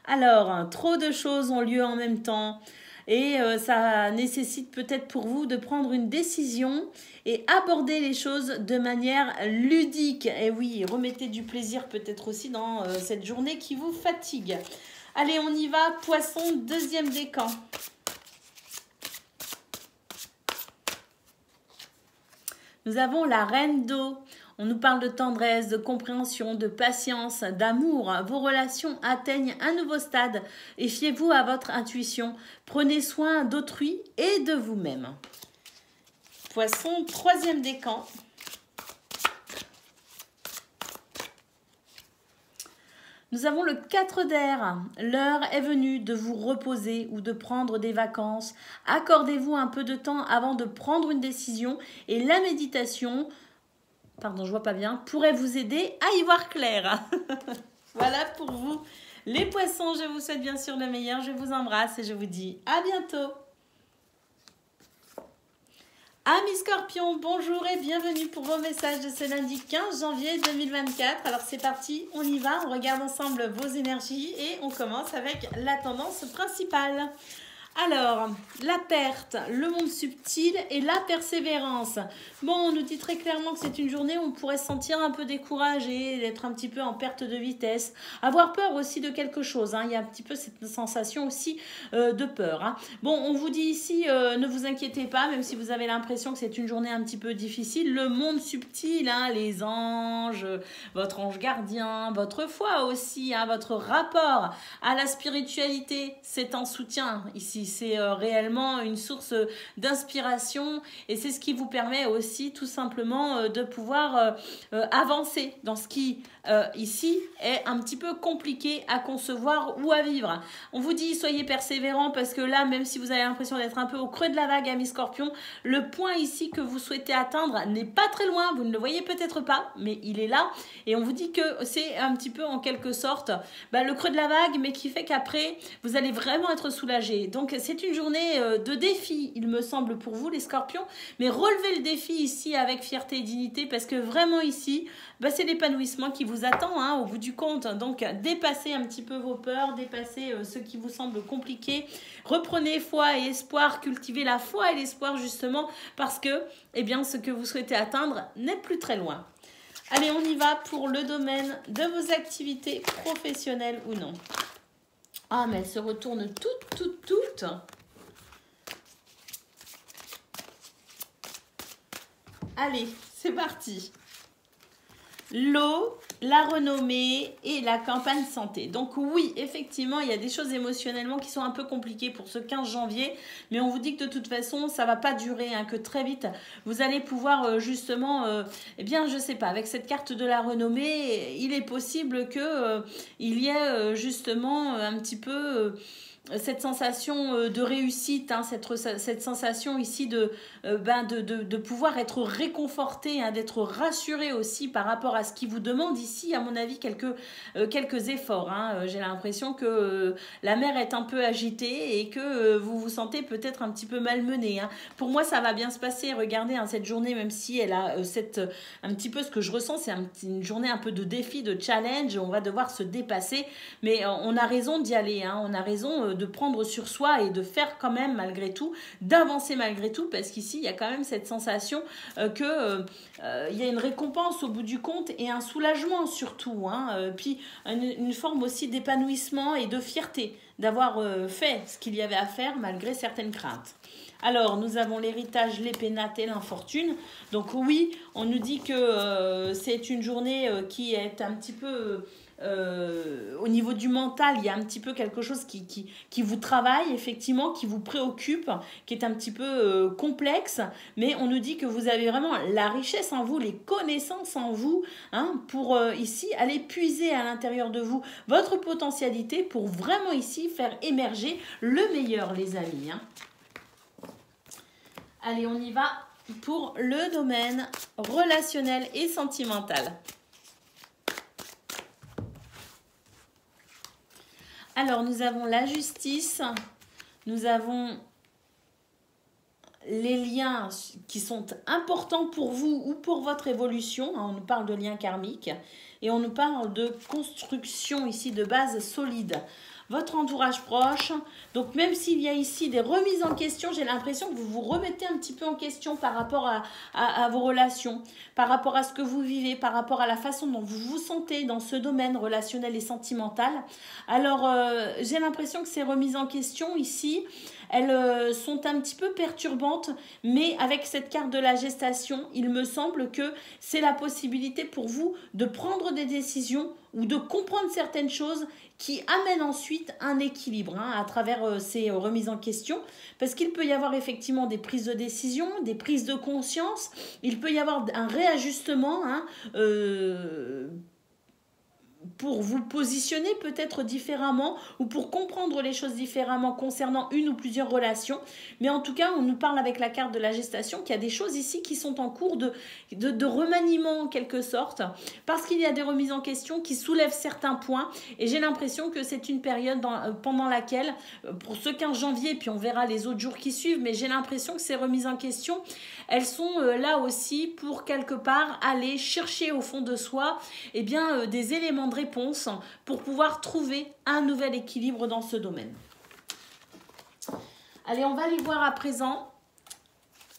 Alors, trop de choses ont lieu en même temps. Et ça nécessite peut-être pour vous de prendre une décision et aborder les choses de manière ludique. Et oui, remettez du plaisir peut-être aussi dans cette journée qui vous fatigue. Allez, on y va. Poisson, deuxième décan. Nous avons la reine d'eau. On nous parle de tendresse, de compréhension, de patience, d'amour. Vos relations atteignent un nouveau stade et fiez-vous à votre intuition. Prenez soin d'autrui et de vous-même. Poisson, troisième décan. Nous avons le 4 d'air. L'heure est venue de vous reposer ou de prendre des vacances. Accordez-vous un peu de temps avant de prendre une décision et la méditation... Pardon, je vois pas bien, pourrait vous aider à y voir clair. Voilà pour vous. Les poissons, je vous souhaite bien sûr le meilleur. Je vous embrasse et je vous dis à bientôt. Amis Scorpions, bonjour et bienvenue pour vos messages de ce lundi 15 janvier 2024. Alors c'est parti, on y va, on regarde ensemble vos énergies et on commence avec la tendance principale. Alors, la perte, le monde subtil et la persévérance. Bon, on nous dit très clairement que c'est une journée où on pourrait se sentir un peu découragé, d'être un petit peu en perte de vitesse, avoir peur aussi de quelque chose. Hein. Il y a un petit peu cette sensation aussi de peur. Hein. Bon, on vous dit ici, ne vous inquiétez pas, même si vous avez l'impression que c'est une journée un petit peu difficile. Le monde subtil, hein, les anges, votre ange gardien, votre foi aussi, hein, votre rapport à la spiritualité, c'est un soutien ici. C'est réellement une source d'inspiration et c'est ce qui vous permet aussi tout simplement de pouvoir avancer dans ce qui ici est un petit peu compliqué à concevoir ou à vivre. On vous dit soyez persévérants parce que là, même si vous avez l'impression d'être un peu au creux de la vague, amis Scorpions, le point ici que vous souhaitez atteindre n'est pas très loin, vous ne le voyez peut-être pas, mais il est là et on vous dit que c'est un petit peu en quelque sorte le creux de la vague, mais qui fait qu'après vous allez vraiment être soulagé. Donc donc c'est une journée de défi, il me semble, pour vous les scorpions, mais relevez le défi ici avec fierté et dignité, parce que vraiment ici, bah, c'est l'épanouissement qui vous attend hein, au bout du compte. Donc dépassez un petit peu vos peurs, dépassez ce qui vous semble compliqué, reprenez foi et espoir, cultivez la foi et l'espoir justement, parce que eh bien, ce que vous souhaitez atteindre n'est plus très loin. Allez, on y va pour le domaine de vos activités professionnelles ou non. Ah, mais elles se retournent toutes. Allez, c'est parti. L'eau, la renommée et la campagne santé. Donc oui, effectivement, il y a des choses émotionnellement qui sont un peu compliquées pour ce 15 janvier, mais on vous dit que de toute façon, ça ne va pas durer, hein, que très vite, vous allez pouvoir justement, eh bien, je ne sais pas, avec cette carte de la renommée, il est possible qu'il y ait justement un petit peu... cette sensation de réussite, hein, cette sensation ici de pouvoir être réconforté, hein, d'être rassuré aussi par rapport à ce qui vous demande ici, à mon avis, quelques efforts. Hein. J'ai l'impression que la mer est un peu agitée et que vous vous sentez peut-être un petit peu malmené. Hein. Pour moi, ça va bien se passer. Regardez, hein, cette journée, même si elle a un petit peu ce que je ressens, c'est une journée un peu de défi, de challenge. On va devoir se dépasser, mais on a raison d'y aller. Hein. On a raison de prendre sur soi et de faire quand même malgré tout, d'avancer malgré tout, parce qu'ici, il y a quand même cette sensation qu'il y a une récompense au bout du compte et un soulagement surtout. Hein. Puis une forme aussi d'épanouissement et de fierté d'avoir fait ce qu'il y avait à faire malgré certaines craintes. Alors, nous avons l'héritage, les pénates et l'infortune. Donc oui, on nous dit que c'est une journée qui est un petit peu... au niveau du mental, il y a un petit peu quelque chose qui vous travaille, effectivement, qui vous préoccupe, qui est un petit peu complexe, mais on nous dit que vous avez vraiment la richesse en vous, les connaissances en vous, hein, pour ici aller puiser à l'intérieur de vous votre potentialité pour vraiment ici faire émerger le meilleur, les amis. Hein. Allez, on y va pour le domaine relationnel et sentimental. Alors, nous avons la justice, nous avons les liens qui sont importants pour vous ou pour votre évolution. On nous parle de liens karmiques et on nous parle de construction ici de base solide. Votre entourage proche. Donc, même s'il y a ici des remises en question, j'ai l'impression que vous vous remettez un petit peu en question par rapport à vos relations, par rapport à ce que vous vivez, par rapport à la façon dont vous vous sentez dans ce domaine relationnel et sentimental. Alors, j'ai l'impression que ces remises en question ici, elles sont un petit peu perturbantes, mais avec cette carte de la gestation, il me semble que c'est la possibilité pour vous de prendre des décisions ou de comprendre certaines choses qui amènent ensuite un équilibre hein, à travers ces remises en question, parce qu'il peut y avoir effectivement des prises de décision, des prises de conscience, il peut y avoir un réajustement hein, pour vous positionner peut-être différemment ou pour comprendre les choses différemment concernant une ou plusieurs relations. Mais en tout cas, on nous parle avec la carte de la gestation qu'il y a des choses ici qui sont en cours de remaniement en quelque sorte, parce qu'il y a des remises en question qui soulèvent certains points. Et j'ai l'impression que c'est une période pendant laquelle, pour ce 15 janvier, puis on verra les autres jours qui suivent, mais j'ai l'impression que ces remises en question, elles sont là aussi pour quelque part aller chercher au fond de soi eh bien, des éléments de réponse pour pouvoir trouver un nouvel équilibre dans ce domaine. Allez, on va aller voir à présent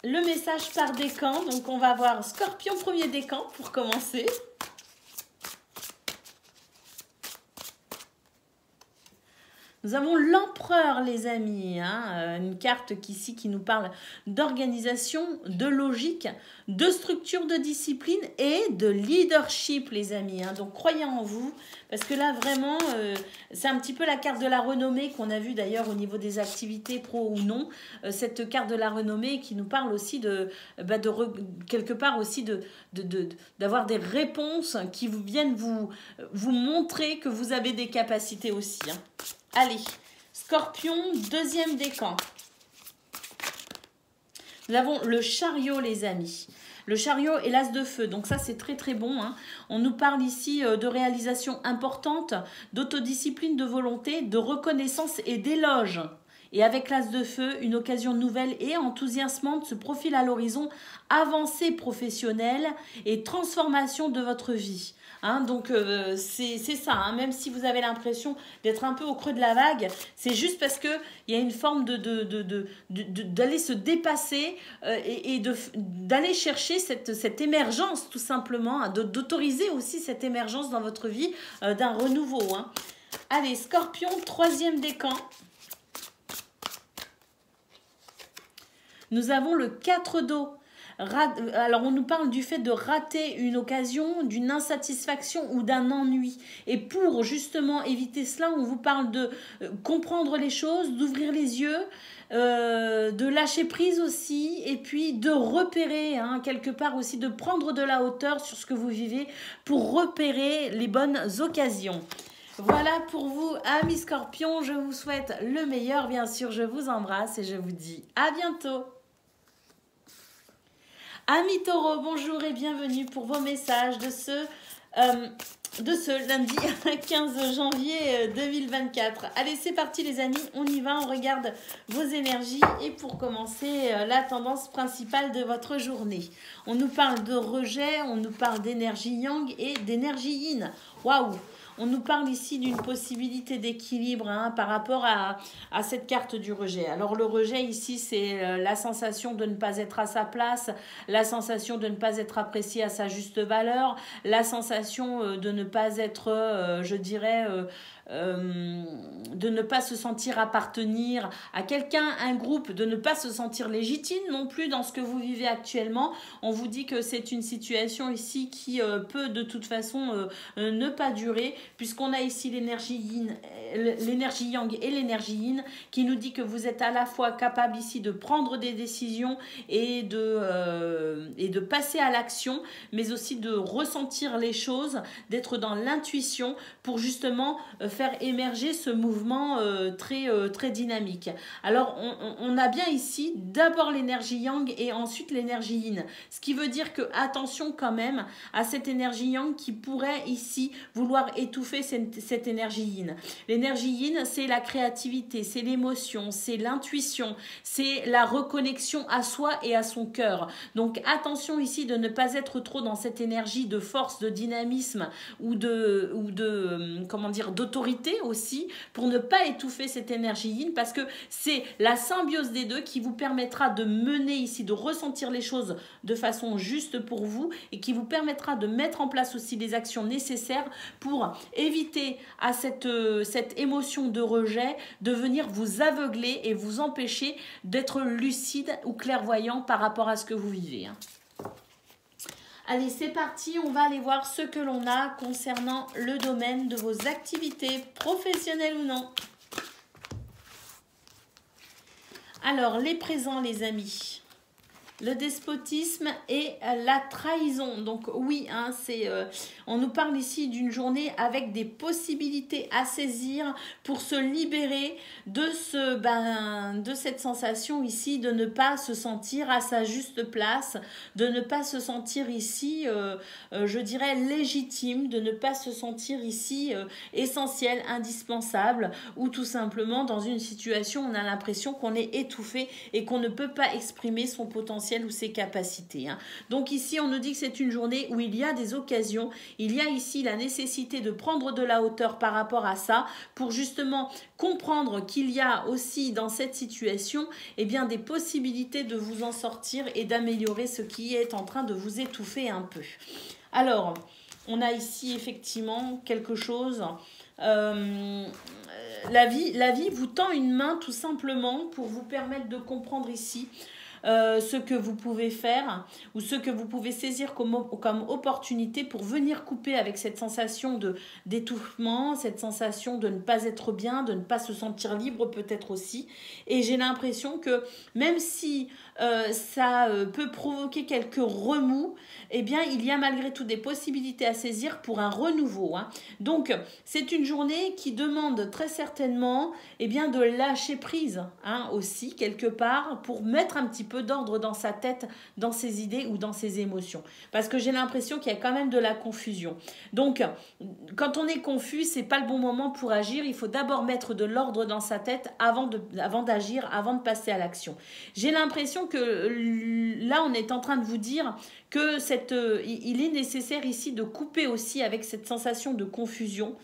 le message par décan. Donc, on va voir Scorpion premier décan pour commencer. Nous avons l'empereur, les amis, hein, une carte qui nous parle d'organisation, de logique, de structure, de discipline et de leadership, les amis. Hein. Donc, croyez en vous, parce que là, vraiment, c'est un petit peu la carte de la renommée qu'on a vue d'ailleurs au niveau des activités pro ou non. Cette carte de la renommée qui nous parle aussi quelque part aussi d'avoir des réponses qui viennent vous montrer que vous avez des capacités aussi. Hein. Allez, Scorpion, deuxième décan. Nous avons le chariot, les amis. Le chariot et l'as de feu. Donc ça, c'est très, très bon. Hein. On nous parle ici de réalisations importantes, d'autodiscipline, de volonté, de reconnaissance et d'éloge. Et avec l'as de feu, une occasion nouvelle et enthousiasmante se profile à l'horizon, avancée professionnelle et transformation de votre vie. Hein, donc c'est ça, hein, même si vous avez l'impression d'être un peu au creux de la vague, c'est juste parce qu'il y a une forme d'aller se dépasser et d'aller chercher cette émergence tout simplement, hein, d'autoriser aussi cette émergence dans votre vie d'un renouveau. Hein. Allez, Scorpion, troisième décan. Nous avons le 4 d'eau. Alors, on nous parle du fait de rater une occasion, d'une insatisfaction ou d'un ennui. Et pour justement éviter cela, on vous parle de comprendre les choses, d'ouvrir les yeux, de lâcher prise aussi, et puis de repérer, hein, quelque part aussi, de prendre de la hauteur sur ce que vous vivez pour repérer les bonnes occasions. Voilà pour vous, amis Scorpions. Je vous souhaite le meilleur, bien sûr. Je vous embrasse et je vous dis à bientôt. Amis Taureaux, bonjour et bienvenue pour vos messages de ce lundi 15 janvier 2024. Allez, c'est parti les amis, on y va, on regarde vos énergies et pour commencer, la tendance principale de votre journée. On nous parle de rejet, on nous parle d'énergie yang et d'énergie yin. Waouh! On nous parle ici d'une possibilité d'équilibre, hein, par rapport à cette carte du rejet. Alors le rejet ici, c'est la sensation de ne pas être à sa place, la sensation de ne pas être apprécié à sa juste valeur, la sensation de ne pas être, je dirais, de ne pas se sentir appartenir à quelqu'un, un groupe, de ne pas se sentir légitime non plus dans ce que vous vivez actuellement. On vous dit que c'est une situation ici qui peut de toute façon ne pas durer, puisqu'on a ici l'énergie yin, l'énergie yang et l'énergie yin qui nous dit que vous êtes à la fois capable ici de prendre des décisions et de passer à l'action, mais aussi de ressentir les choses, d'être dans l'intuition pour justement faire émerger ce mouvement très dynamique. Alors on a bien ici d'abord l'énergie yang et ensuite l'énergie yin, ce qui veut dire que attention quand même à cette énergie yang qui pourrait ici vouloir étouffer cette énergie yin. L'énergie yin, c'est la créativité, c'est l'émotion, c'est l'intuition, c'est la reconnexion à soi et à son cœur. Donc attention ici de ne pas être trop dans cette énergie de force, de dynamisme ou comment dire, d'autorité aussi, pour ne pas étouffer cette énergie yin, parce que c'est la symbiose des deux qui vous permettra de mener ici, de ressentir les choses de façon juste pour vous et qui vous permettra de mettre en place aussi les actions nécessaires pour éviter à cette émotion de rejet de venir vous aveugler et vous empêcher d'être lucide ou clairvoyant par rapport à ce que vous vivez. Allez, c'est parti, on va aller voir ce que l'on a concernant le domaine de vos activités professionnelles ou non. Alors, les présents, les amis. Le despotisme et la trahison. Donc oui, hein, on nous parle ici d'une journée avec des possibilités à saisir pour se libérer de cette sensation ici de ne pas se sentir à sa juste place, de ne pas se sentir ici, je dirais, légitime, de ne pas se sentir ici essentiel, indispensable, ou tout simplement dans une situation où on a l'impression qu'on est étouffé et qu'on ne peut pas exprimer son potentiel ou ses capacités. Hein. Donc ici, on nous dit que c'est une journée où il y a des occasions, il y a ici la nécessité de prendre de la hauteur par rapport à ça, pour justement comprendre qu'il y a aussi dans cette situation des possibilités de vous en sortir et d'améliorer ce qui est en train de vous étouffer un peu. Alors, on a ici effectivement quelque chose... la vie vous tend une main tout simplement pour vous permettre de comprendre ici ce que vous pouvez faire ou ce que vous pouvez saisir comme opportunité pour venir couper avec cette sensation d'étouffement, cette sensation de ne pas être bien, de ne pas se sentir libre peut-être aussi. Et j'ai l'impression que même si ça peut provoquer quelques remous, il y a malgré tout des possibilités à saisir pour un renouveau. Hein. Donc, c'est une journée qui demande très certainement de lâcher prise, hein, aussi, quelque part, pour mettre un petit peu peu d'ordre dans sa tête, dans ses idées ou dans ses émotions. Parce que j'ai l'impression qu'il y a quand même de la confusion. Donc, quand on est confus, c'est pas le bon moment pour agir. Il faut d'abord mettre de l'ordre dans sa tête avant d'agir, avant de passer à l'action. J'ai l'impression que là, on est en train de vous dire que il est nécessaire ici de couper aussi avec cette sensation de confusion.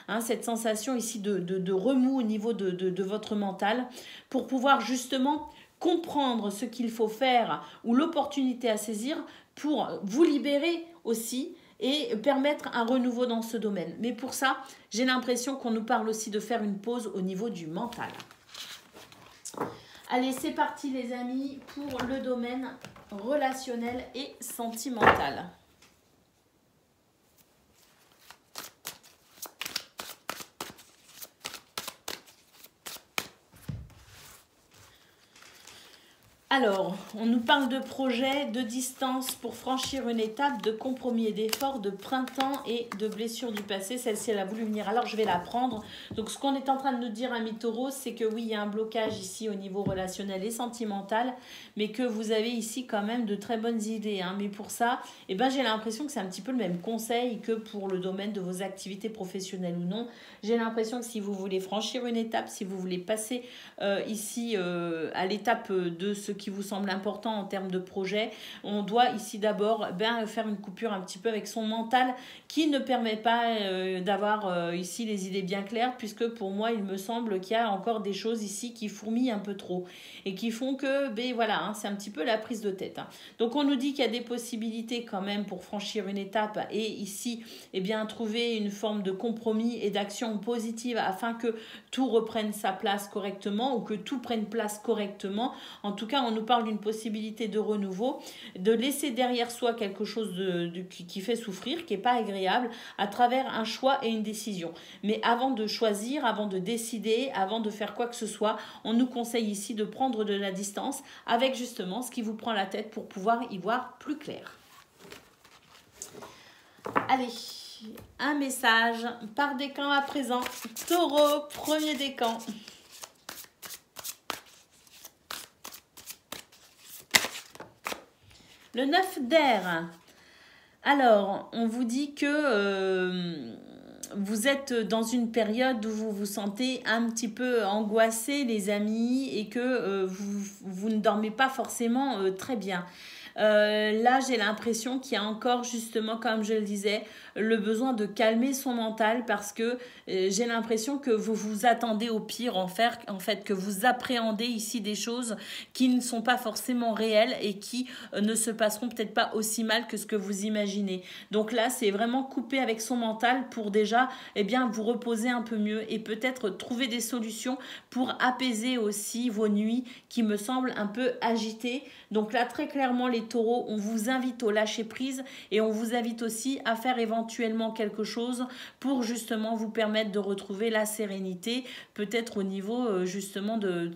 Hein, cette sensation ici de remous au niveau de votre mental pour pouvoir justement comprendre ce qu'il faut faire ou l'opportunité à saisir pour vous libérer aussi et permettre un renouveau dans ce domaine. Mais pour ça, j'ai l'impression qu'on nous parle aussi de faire une pause au niveau du mental. Allez, c'est parti les amis pour le domaine relationnel et sentimental. Alors, on nous parle de projet, de distance pour franchir une étape, de compromis et d'efforts, de printemps et de blessures du passé. Celle-ci, elle a voulu venir. Alors, je vais la prendre. Donc, ce qu'on est en train de nous dire, amis taureaux, c'est que oui, il y a un blocage ici au niveau relationnel et sentimental, mais que vous avez ici quand même de très bonnes idées. Hein. Mais pour ça, eh ben, j'ai l'impression que c'est un petit peu le même conseil que pour le domaine de vos activités professionnelles ou non. J'ai l'impression que si vous voulez franchir une étape, si vous voulez passer ici à l'étape de ce qui vous semble important en termes de projet, on doit ici d'abord faire une coupure un petit peu avec son mental qui ne permet pas d'avoir ici les idées bien claires, puisque pour moi il me semble qu'il y a encore des choses ici qui fourmillent un peu trop et qui font que voilà, hein, c'est un petit peu la prise de tête. Hein. Donc on nous dit qu'il y a des possibilités quand même pour franchir une étape et ici trouver une forme de compromis et d'action positive afin que tout reprenne sa place correctement ou que tout prenne place correctement. En tout cas, on nous parle d'une possibilité de renouveau, de laisser derrière soi quelque chose qui fait souffrir, qui n'est pas agréable, à travers un choix et une décision. Mais avant de choisir, avant de décider, avant de faire quoi que ce soit, on nous conseille ici de prendre de la distance avec justement ce qui vous prend la tête pour pouvoir y voir plus clair. Allez, un message par décan à présent. Taureau, premier décan. Le 9 d'air. Alors, on vous dit que vous êtes dans une période où vous vous sentez un petit peu angoissé, les amis, et que vous ne dormez pas forcément très bien. Là, j'ai l'impression qu'il y a encore, justement, comme je le disais, le besoin de calmer son mental parce que j'ai l'impression que vous vous attendez au pire, en fait, que vous appréhendez ici des choses qui ne sont pas forcément réelles et qui ne se passeront peut-être pas aussi mal que ce que vous imaginez. Donc là, c'est vraiment couper avec son mental pour déjà vous reposer un peu mieux et peut-être trouver des solutions pour apaiser aussi vos nuits qui me semblent un peu agitées. Donc là, très clairement, les taureaux, on vous invite au lâcher prise et on vous invite aussi à faire éventuellement quelque chose pour justement vous permettre de retrouver la sérénité, peut-être au niveau justement de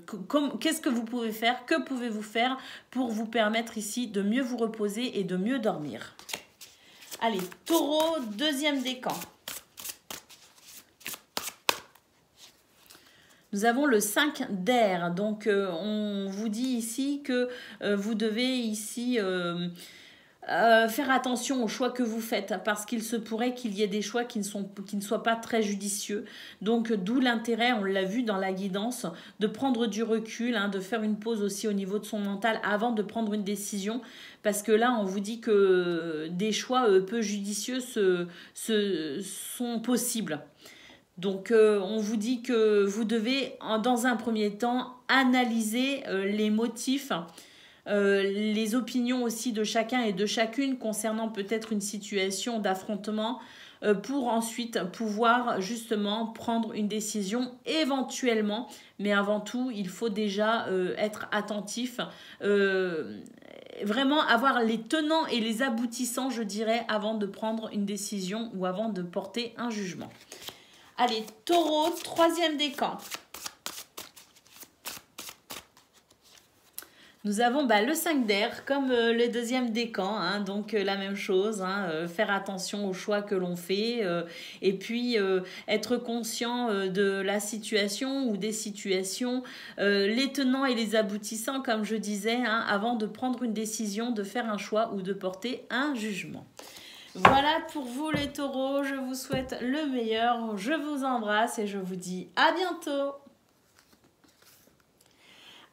qu'est-ce que vous pouvez faire, que pouvez-vous faire pour vous permettre ici de mieux vous reposer et de mieux dormir. Allez, taureau, deuxième décan. Nous avons le 5 d'air, donc on vous dit ici que vous devez ici faire attention aux choix que vous faites parce qu'il se pourrait qu'il y ait des choix qui ne soient pas très judicieux. Donc d'où l'intérêt, on l'a vu dans la guidance, de prendre du recul, de faire une pause aussi au niveau de son mental avant de prendre une décision. Parce que là, on vous dit que des choix peu judicieux sont possibles. Donc, on vous dit que vous devez, dans un premier temps, analyser les motifs, les opinions aussi de chacun et de chacune concernant peut-être une situation d'affrontement pour ensuite pouvoir justement prendre une décision éventuellement. Mais avant tout, il faut déjà être attentif, vraiment avoir les tenants et les aboutissants, je dirais, avant de prendre une décision ou avant de porter un jugement. Allez, taureau, troisième décan. Nous avons le 5 d'air comme le deuxième décan, hein, donc la même chose, hein, faire attention aux choix que l'on fait et puis être conscient de la situation ou des situations, les tenants et les aboutissants comme je disais, hein, avant de prendre une décision, de faire un choix ou de porter un jugement. Voilà pour vous les taureaux, je vous souhaite le meilleur, je vous embrasse et je vous dis à bientôt.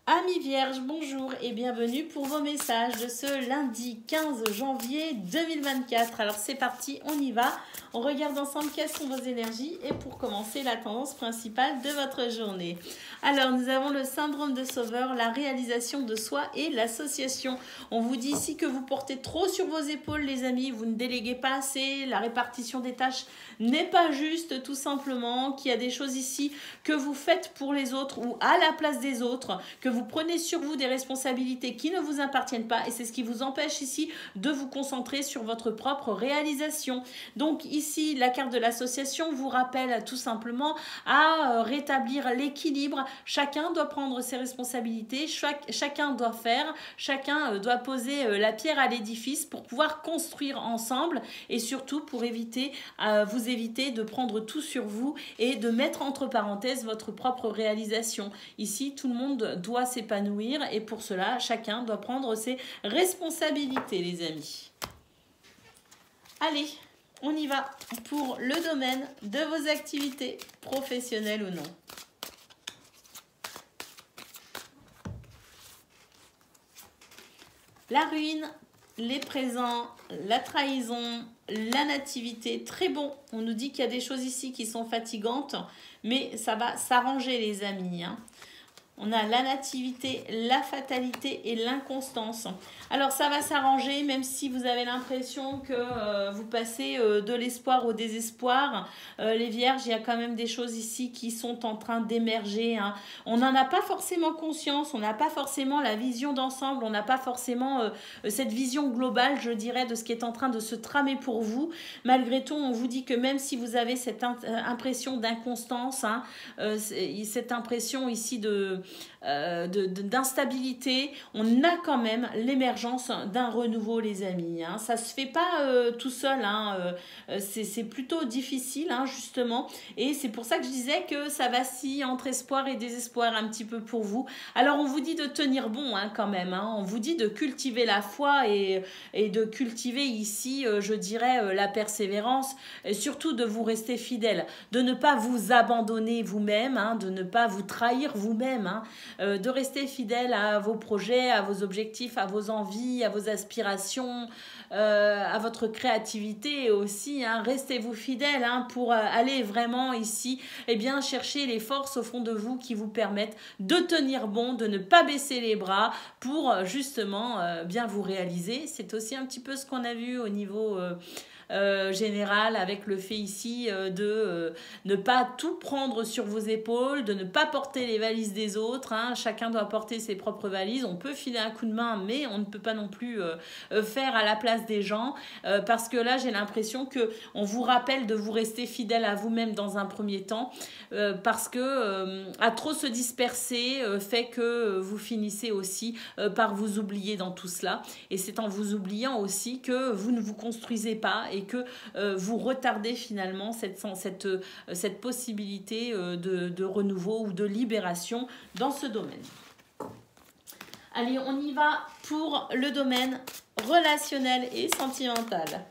Amis vierges, bonjour et bienvenue pour vos messages de ce lundi 15 janvier 2024. Alors c'est parti, on y va. On regarde ensemble quelles sont vos énergies et pour commencer la tendance principale de votre journée. Alors nous avons le syndrome de sauveur, la réalisation de soi et l'association. On vous dit ici que vous portez trop sur vos épaules les amis, vous ne déléguez pas assez, la répartition des tâches n'est pas juste tout simplement, qu'il y a des choses ici que vous faites pour les autres ou à la place des autres, que vous prenez sur vous des responsabilités qui ne vous appartiennent pas et c'est ce qui vous empêche ici de vous concentrer sur votre propre réalisation. Donc ici, la carte de l'association vous rappelle tout simplement à rétablir l'équilibre. Chacun doit prendre ses responsabilités, chacun doit faire, chacun doit poser la pierre à l'édifice pour pouvoir construire ensemble et surtout pour éviter de prendre tout sur vous et de mettre entre parenthèses votre propre réalisation. Ici, tout le monde doit s'épanouir et pour cela, chacun doit prendre ses responsabilités, les amis. Allez, on y va pour le domaine de vos activités, professionnelles ou non. La ruine, les présents, la trahison, la nativité, très bon. On nous dit qu'il y a des choses ici qui sont fatigantes, mais ça va s'arranger les amis, hein. On a la nativité, la fatalité et l'inconstance. Alors ça va s'arranger même si vous avez l'impression que vous passez de l'espoir au désespoir. Les vierges, il y a quand même des choses ici qui sont en train d'émerger, hein. On n'en a pas forcément conscience, on n'a pas forcément la vision d'ensemble, on n'a pas forcément cette vision globale, je dirais, de ce qui est en train de se tramer pour vous. Malgré tout, on vous dit que même si vous avez cette impression d'inconstance, hein, cette impression ici d'instabilité, on a quand même l'émergence d'un renouveau les amis, hein. Ça se fait pas tout seul, hein. C'est plutôt difficile, hein, justement, et c'est pour ça que je disais que ça vacille entre espoir et désespoir un petit peu pour vous. Alors on vous dit de tenir bon, hein, quand même, hein. On vous dit de cultiver la foi et de cultiver ici je dirais la persévérance et surtout de vous rester fidèle, de ne pas vous abandonner vous-même, hein, de ne pas vous trahir vous-même, hein. De rester fidèle à vos projets, à vos objectifs, à vos envies, à vos aspirations, à votre créativité aussi, hein. Restez-vous fidèle, hein, pour aller vraiment ici chercher les forces au fond de vous qui vous permettent de tenir bon, de ne pas baisser les bras pour justement bien vous réaliser. C'est aussi un petit peu ce qu'on a vu au niveau général avec le fait ici de ne pas tout prendre sur vos épaules, de ne pas porter les valises des autres, hein. Chacun doit porter ses propres valises. On peut filer un coup de main, mais on ne peut pas non plus faire à la place des gens parce que là, j'ai l'impression que on vous rappelle de vous rester fidèle à vous-même dans un premier temps parce que à trop se disperser fait que vous finissez aussi par vous oublier dans tout cela. Et c'est en vous oubliant aussi que vous ne vous construisez pas et que vous retardez finalement cette possibilité de renouveau ou de libération dans ce domaine. Allez, on y va pour le domaine relationnel et sentimental.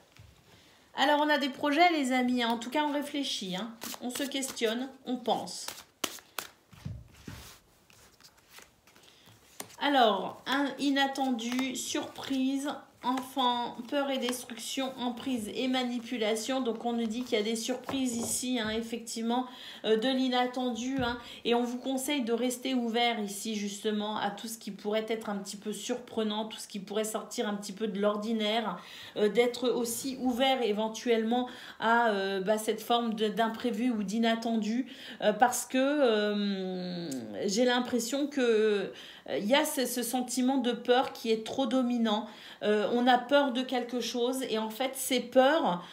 Alors, on a des projets, les amis, hein. En tout cas, on réfléchit, hein. On se questionne, on pense. Alors, un inattendu, surprise, enfant, peur et destruction, emprise et manipulation. Donc on nous dit qu'il y a des surprises ici, hein, effectivement, de l'inattendu, hein, et on vous conseille de rester ouvert ici justement à tout ce qui pourrait être un petit peu surprenant, tout ce qui pourrait sortir un petit peu de l'ordinaire, d'être aussi ouvert éventuellement à cette forme d'imprévu ou d'inattendu, parce que j'ai l'impression que il y a ce sentiment de peur qui est trop dominant. On a peur de quelque chose et en fait ces peurs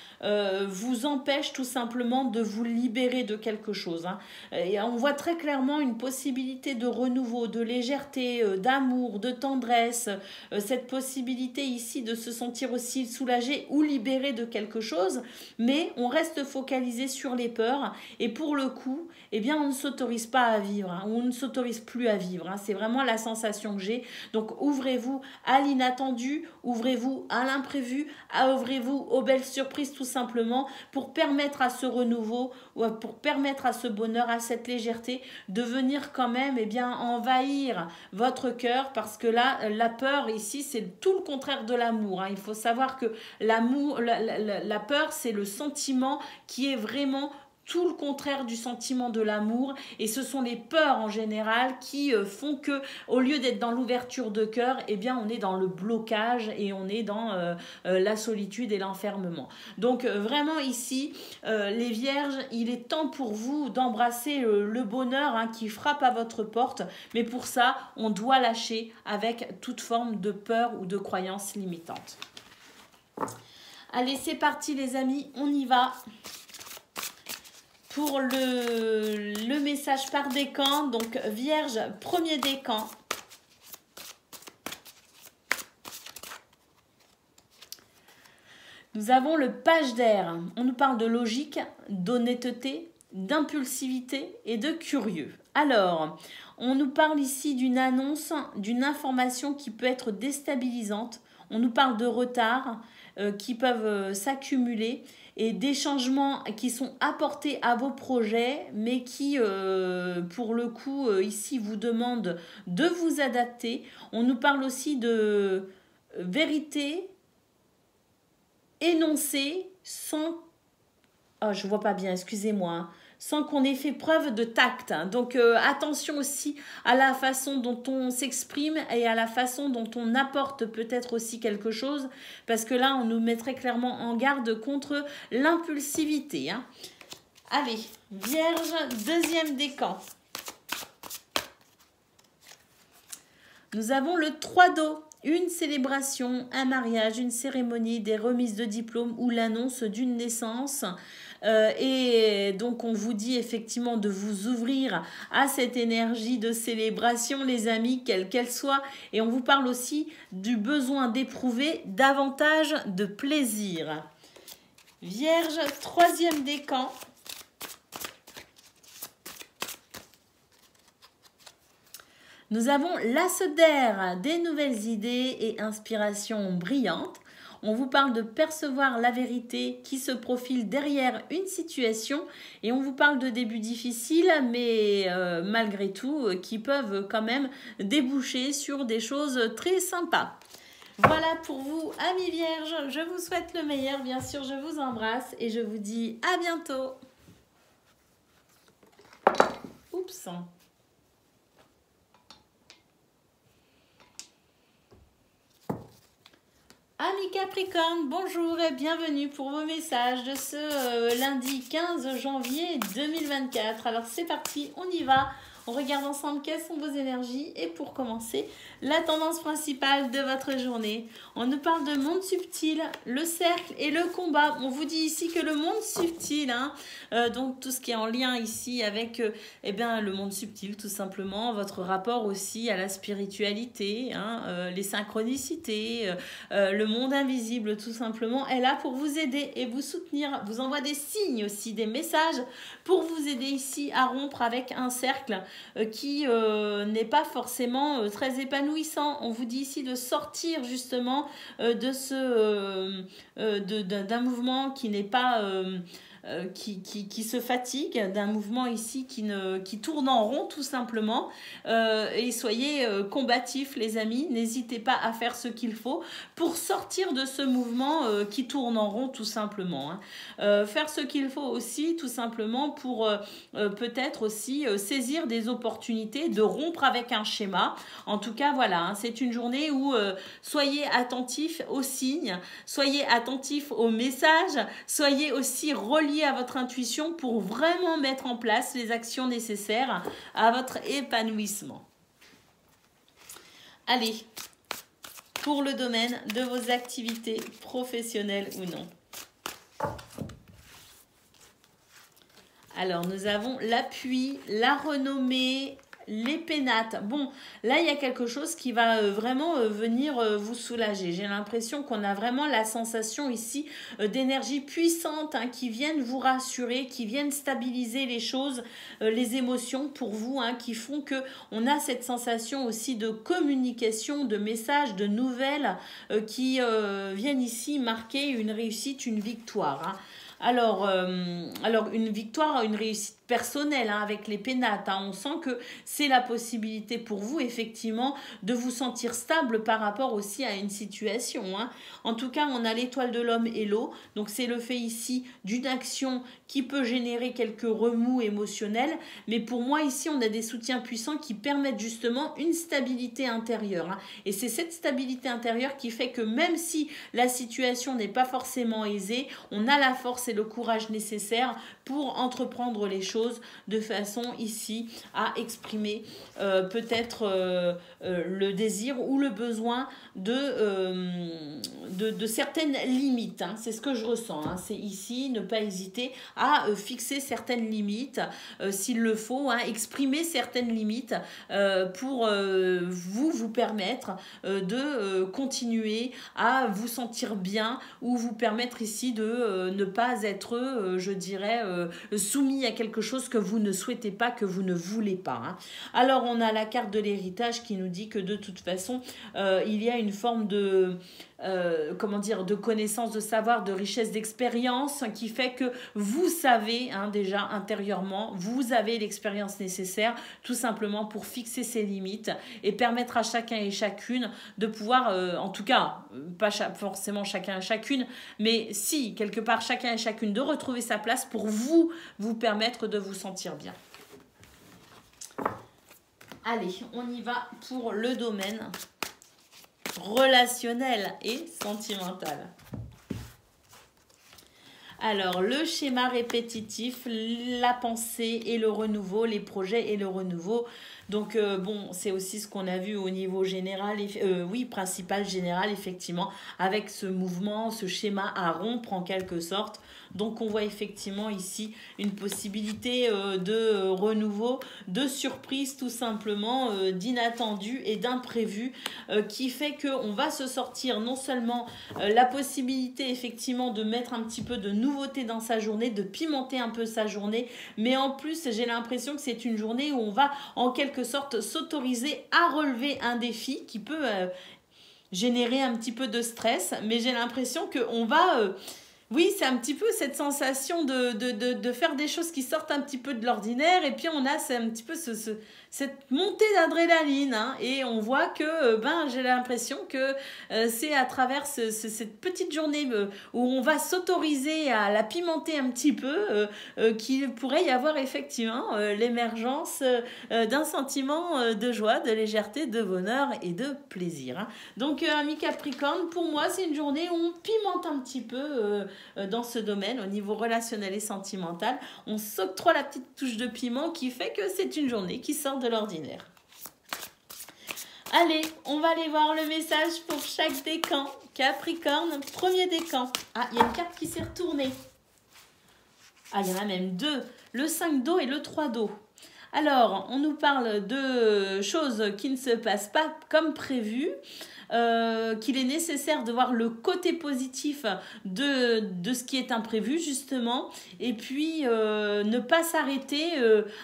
vous empêchent tout simplement de vous libérer de quelque chose. Hein. Et on voit très clairement une possibilité de renouveau, de légèreté, d'amour, de tendresse, cette possibilité ici de se sentir aussi soulagé ou libéré de quelque chose, mais on reste focalisé sur les peurs et pour le coup, eh bien, on ne s'autorise pas à vivre, hein, on ne s'autorise plus à vivre. Hein. C'est vraiment la sensation que j'ai. Donc, ouvrez-vous à l'inattendu, ouvrez-vous à l'imprévu, ouvrez-vous aux belles surprises tout simplement pour permettre à ce renouveau, pour permettre à ce bonheur, à cette légèreté de venir quand même eh bien, envahir votre cœur parce que là, la peur ici, c'est tout le contraire de l'amour. Hein. Il faut savoir que l'amour, la peur, c'est le sentiment qui est vraiment tout le contraire du sentiment de l'amour et ce sont les peurs en général qui font que au lieu d'être dans l'ouverture de cœur, eh bien on est dans le blocage et on est dans la solitude et l'enfermement. Donc vraiment ici les vierges, il est temps pour vous d'embrasser le bonheur hein, qui frappe à votre porte, mais pour ça on doit lâcher avec toute forme de peur ou de croyance limitante. Allez, c'est parti les amis, on y va. Pour le message par décan, donc Vierge, premier décan. Nous avons le page d'air. On nous parle de logique, d'honnêteté, d'impulsivité et de curieux. Alors, on nous parle ici d'une annonce, d'une information qui peut être déstabilisante. On nous parle de retard qui peuvent s'accumuler et des changements qui sont apportés à vos projets, mais qui, pour le coup, ici, vous demandent de vous adapter. On nous parle aussi de vérité énoncée sans... Oh, je ne vois pas bien, excusez-moi. Hein. Sans qu'on ait fait preuve de tact. Donc attention aussi à la façon dont on s'exprime et à la façon dont on apporte peut-être aussi quelque chose, parce que là on nous met très clairement en garde contre l'impulsivité. Hein. Allez, Vierge, deuxième décan. Nous avons le 3 d'eau. Une célébration, un mariage, une cérémonie, des remises de diplôme ou l'annonce d'une naissance. Et donc on vous dit effectivement de vous ouvrir à cette énergie de célébration les amis, quelle qu'elle soit, et on vous parle aussi du besoin d'éprouver davantage de plaisir. Vierge, troisième décan. Nous avons l'as d'air, des nouvelles idées et inspirations brillantes. On vous parle de percevoir la vérité qui se profile derrière une situation et on vous parle de débuts difficiles mais malgré tout qui peuvent quand même déboucher sur des choses très sympas. Voilà pour vous amis vierges, je vous souhaite le meilleur, bien sûr je vous embrasse et je vous dis à bientôt. Oups. Amis Capricorne, bonjour et bienvenue pour vos messages de ce lundi 15 janvier 2024. Alors c'est parti, on y va. On regarde ensemble quelles sont vos énergies et pour commencer, la tendance principale de votre journée. On nous parle de monde subtil, le cercle et le combat. On vous dit ici que le monde subtil, hein, donc tout ce qui est en lien ici avec eh bien, le monde subtil tout simplement, votre rapport aussi à la spiritualité, hein, les synchronicités, le monde invisible tout simplement, est là pour vous aider et vous soutenir. Vous envoie des signes aussi, des messages pour vous aider ici à rompre avec un cercle qui n'est pas forcément très épanouissant. On vous dit ici de sortir justement d'un mouvement qui n'est pas... qui se fatigue, d'un mouvement ici qui tourne en rond tout simplement. Et soyez combatifs les amis, n'hésitez pas à faire ce qu'il faut pour sortir de ce mouvement qui tourne en rond tout simplement. Hein. Faire ce qu'il faut aussi tout simplement pour peut-être aussi saisir des opportunités de rompre avec un schéma. En tout cas voilà, hein, c'est une journée où soyez attentifs aux signes, soyez attentifs aux messages, soyez aussi reliés à votre intuition pour vraiment mettre en place les actions nécessaires à votre épanouissement. Allez, pour le domaine de vos activités professionnelles ou non. Alors, nous avons l'appui, la renommée, les pénates. Bon, là, il y a quelque chose qui va vraiment venir vous soulager. J'ai l'impression qu'on a vraiment la sensation ici d'énergie puissante hein, qui viennent vous rassurer, qui viennent stabiliser les choses, les émotions pour vous, hein, qui font que on a cette sensation aussi de communication, de messages, de nouvelles qui viennent ici marquer une réussite, une victoire. Hein. Alors une victoire, une réussite personnelle hein, avec les pénates. Hein. On sent que c'est la possibilité pour vous, effectivement, de vous sentir stable par rapport aussi à une situation. Hein. En tout cas, on a l'étoile de l'homme et l'eau. Donc, c'est le fait ici d'une action qui peut générer quelques remous émotionnels. Mais pour moi, ici, on a des soutiens puissants qui permettent justement une stabilité intérieure. Hein. Et c'est cette stabilité intérieure qui fait que même si la situation n'est pas forcément aisée, on a la force et le courage nécessaire pour entreprendre les choses de façon ici à exprimer peut-être le désir ou le besoin de certaines limites. Hein. C'est ce que je ressens. Hein. C'est ici ne pas hésiter à fixer certaines limites s'il le faut, hein, exprimer certaines limites pour vous permettre de continuer à vous sentir bien ou vous permettre ici de ne pas être, je dirais, soumis à quelque chose que vous ne souhaitez pas, que vous ne voulez pas. Hein. Alors, on a la carte de l'héritage qui nous dit que de toute façon, il y a une forme de... comment dire, de connaissance, de savoir, de richesse d'expérience qui fait que vous savez hein, déjà intérieurement, vous avez l'expérience nécessaire tout simplement pour fixer ses limites et permettre à chacun et chacune de pouvoir, en tout cas, pas forcément chacun et chacune, mais si quelque part chacun et chacune de retrouver sa place pour vous permettre de vous sentir bien. Allez, on y va pour le domaine relationnel et sentimental. Alors, le schéma répétitif, la pensée et le renouveau, les projets et le renouveau. Donc, bon, c'est aussi ce qu'on a vu au niveau général, oui, principal, général, effectivement, avec ce mouvement, ce schéma à rompre en quelque sorte. Donc, on voit effectivement ici une possibilité de renouveau, de surprise tout simplement, d'inattendu et d'imprévu qui fait qu'on va se sortir non seulement la possibilité effectivement de mettre un petit peu de nouveauté dans sa journée, de pimenter un peu sa journée, mais en plus, j'ai l'impression que c'est une journée où on va en quelque sorte s'autoriser à relever un défi qui peut générer un petit peu de stress, mais j'ai l'impression qu'on va... oui, c'est un petit peu cette sensation de faire des choses qui sortent un petit peu de l'ordinaire et puis on a un petit peu cette montée d'adrénaline hein, et on voit que j'ai l'impression que c'est à travers cette petite journée où on va s'autoriser à la pimenter un petit peu qu'il pourrait y avoir effectivement l'émergence d'un sentiment de joie, de légèreté, de bonheur et de plaisir. Hein. Donc, ami Capricorne, pour moi, c'est une journée où on pimente un petit peu dans ce domaine, au niveau relationnel et sentimental. On s'octroie la petite touche de piment qui fait que c'est une journée qui sort de l'ordinaire. Allez, on va aller voir le message pour chaque décan. Capricorne, premier décan. Ah, il y a une carte qui s'est retournée. Ah, il y en a même deux. Le 5 d'eau et le 3 d'eau. Alors, on nous parle de choses qui ne se passent pas comme prévu. Qu'il est nécessaire de voir le côté positif de ce qui est imprévu justement et puis ne pas s'arrêter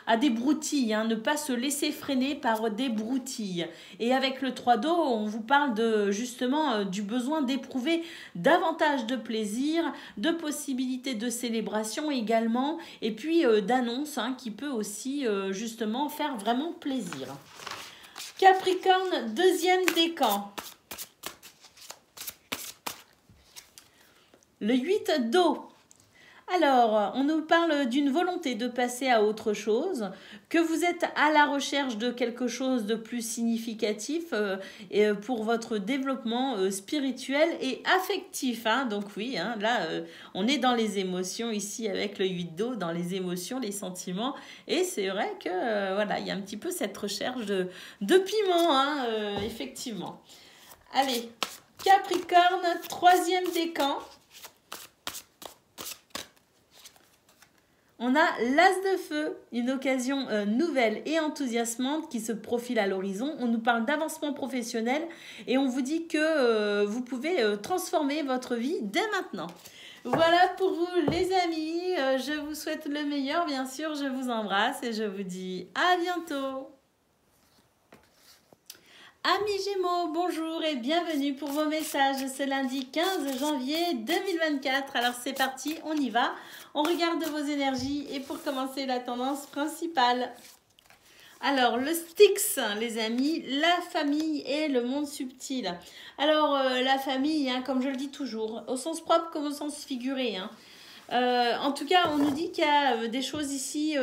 à des broutilles, hein, ne pas se laisser freiner par des broutilles. Et avec le 3 d'eau, on vous parle de justement du besoin d'éprouver davantage de plaisir, de possibilités de célébration également et puis d'annonces hein, qui peut aussi justement faire vraiment plaisir. Capricorne, deuxième décan. Le 8 d'eau. Alors, on nous parle d'une volonté de passer à autre chose, que vous êtes à la recherche de quelque chose de plus significatif pour votre développement spirituel et affectif. Hein. Donc oui, hein, là, on est dans les émotions ici avec le 8 d'eau, dans les émotions, les sentiments. Et c'est vrai que voilà, il y a un petit peu cette recherche de piment, hein, effectivement. Allez, Capricorne, troisième décan. On a l'As de feu, une occasion nouvelle et enthousiasmante qui se profile à l'horizon. On nous parle d'avancement professionnel et on vous dit que vous pouvez transformer votre vie dès maintenant. Voilà pour vous les amis, je vous souhaite le meilleur, bien sûr, je vous embrasse et je vous dis à bientôt. Amis Gémeaux, bonjour et bienvenue pour vos messages ce lundi 15 janvier 2024. Alors c'est parti, on y va. On regarde vos énergies et pour commencer la tendance principale. Alors le Styx, les amis, la famille et le monde subtil. Alors la famille, hein, comme je le dis toujours, au sens propre comme au sens figuré, hein. En tout cas, on nous dit qu'il y a des choses ici,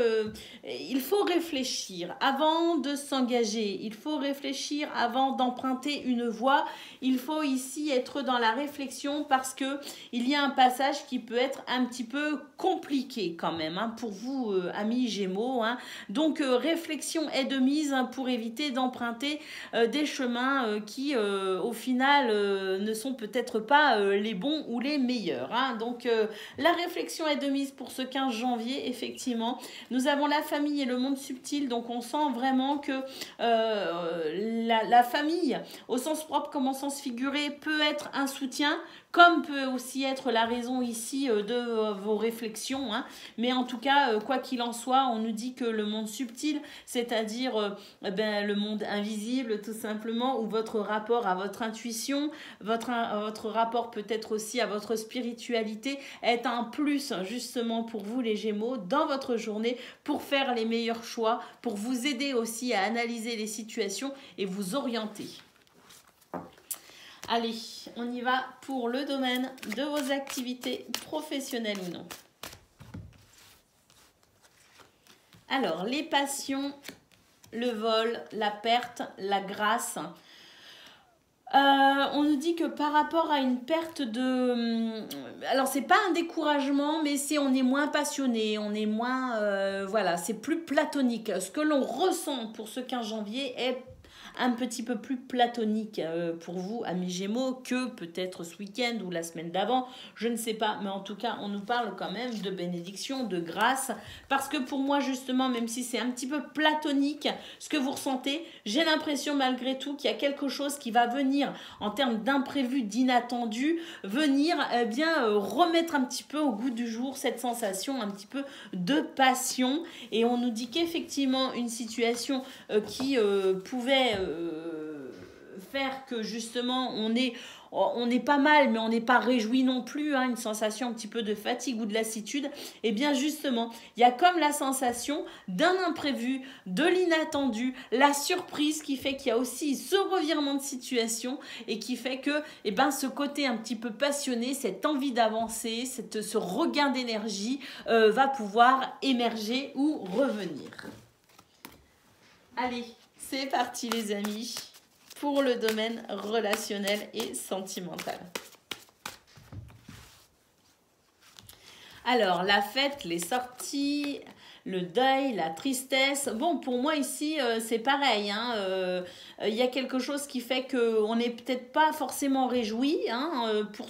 il faut réfléchir avant de s'engager, il faut réfléchir avant d'emprunter une voie, il faut ici être dans la réflexion parce que il y a un passage qui peut être un petit peu compliqué quand même hein, pour vous, amis Gémeaux. Hein. Donc, réflexion est de mise hein, pour éviter d'emprunter des chemins qui, au final, ne sont peut-être pas les bons ou les meilleurs. Hein. Donc, la réflexion est de mise pour ce 15 janvier, effectivement. Nous avons la famille et le monde subtil, donc on sent vraiment que la famille, au sens propre comme au sens figuré, peut être un soutien, comme peut aussi être la raison ici de vos réflexions. Hein. Mais en tout cas, quoi qu'il en soit, on nous dit que le monde subtil, c'est-à-dire le monde invisible tout simplement, ou votre rapport à votre intuition, votre rapport peut-être aussi à votre spiritualité, est un plus justement pour vous les Gémeaux dans votre journée pour faire les meilleurs choix, pour vous aider aussi à analyser les situations et vous orienter. Allez, on y va pour le domaine de vos activités professionnelles ou non. Alors, les passions, le vol, la perte, la grâce. On nous dit que par rapport à une perte de... Alors, c'est pas un découragement, mais c'est on est moins passionné, on est moins... voilà, c'est plus platonique. Ce que l'on ressent pour ce 15 janvier est un petit peu plus platonique pour vous, amis Gémeaux, que peut-être ce week-end ou la semaine d'avant, je ne sais pas, mais en tout cas, on nous parle quand même de bénédiction, de grâce, parce que pour moi, justement, même si c'est un petit peu platonique, ce que vous ressentez, j'ai l'impression malgré tout qu'il y a quelque chose qui va venir en termes d'imprévu, d'inattendu, venir remettre un petit peu au goût du jour cette sensation un petit peu de passion, et on nous dit qu'effectivement, une situation qui pouvait faire que justement on est pas mal mais on n'est pas réjoui non plus, hein, une sensation un petit peu de fatigue ou de lassitude, et bien justement il y a comme la sensation d'un imprévu, de l'inattendu, la surprise qui fait qu'il y a aussi ce revirement de situation et qui fait que ce côté un petit peu passionné, cette envie d'avancer, ce regain d'énergie va pouvoir émerger ou revenir. Allez, c'est parti les amis pour le domaine relationnel et sentimental. Alors, la fête, les sorties, le deuil, la tristesse. Bon, pour moi ici, c'est pareil. Hein, y a quelque chose qui fait qu'on n'est peut-être pas forcément réjoui hein, pour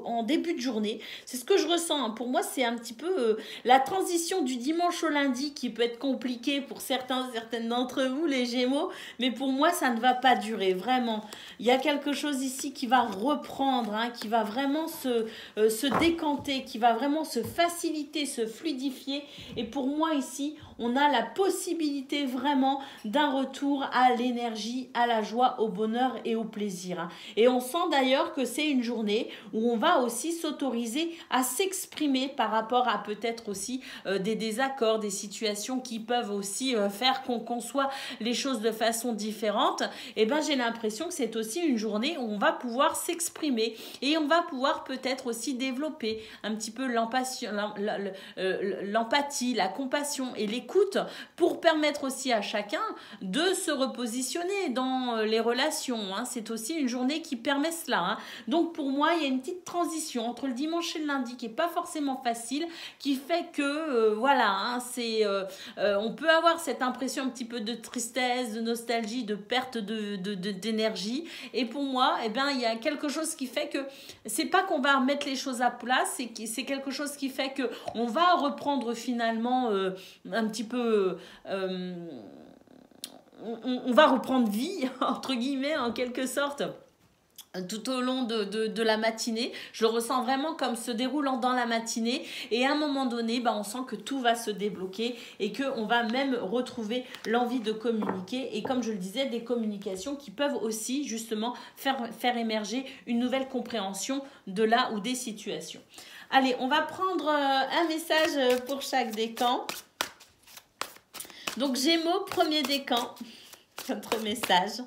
en début de journée. C'est ce que je ressens. Pour moi, c'est un petit peu la transition du dimanche au lundi qui peut être compliquée pour certaines d'entre vous, les Gémeaux. Mais pour moi, ça ne va pas durer, vraiment. Il y a quelque chose ici qui va reprendre, hein, qui va vraiment se décanter, qui va vraiment se faciliter, se fluidifier. Et pour moi ici, on a la possibilité vraiment d'un retour à l'énergie, à la joie, au bonheur et au plaisir. Et on sent d'ailleurs que c'est une journée où on va aussi s'autoriser à s'exprimer par rapport à peut-être aussi des désaccords, des situations qui peuvent aussi faire qu'on conçoit les choses de façon différente. Et ben j'ai l'impression que c'est aussi une journée où on va pouvoir s'exprimer et on va pouvoir peut-être aussi développer un petit peu l'empathie, la compassion et l'écoute pour permettre aussi à chacun de se repositionner dans les relations. Hein. C'est aussi une journée qui permet cela. Hein. Donc pour moi, il y a une petite transition entre le dimanche et le lundi qui n'est pas forcément facile, qui fait que voilà, hein, on peut avoir cette impression un petit peu de tristesse, de nostalgie, de perte d'énergie. Et pour moi, eh ben, il y a quelque chose qui fait que c'est pas qu'on va remettre les choses à place, c'est quelque chose qui fait que on va reprendre finalement un petit peu on va reprendre vie entre guillemets en quelque sorte tout au long de la matinée. Je le ressens vraiment comme se déroulant dans la matinée et à un moment donné, on sent que tout va se débloquer et qu'on va même retrouver l'envie de communiquer et comme je le disais, des communications qui peuvent aussi justement faire émerger une nouvelle compréhension de là ou des situations. Allez, on va prendre un message pour chaque décan. Donc Gémeaux, premier décan, votre message.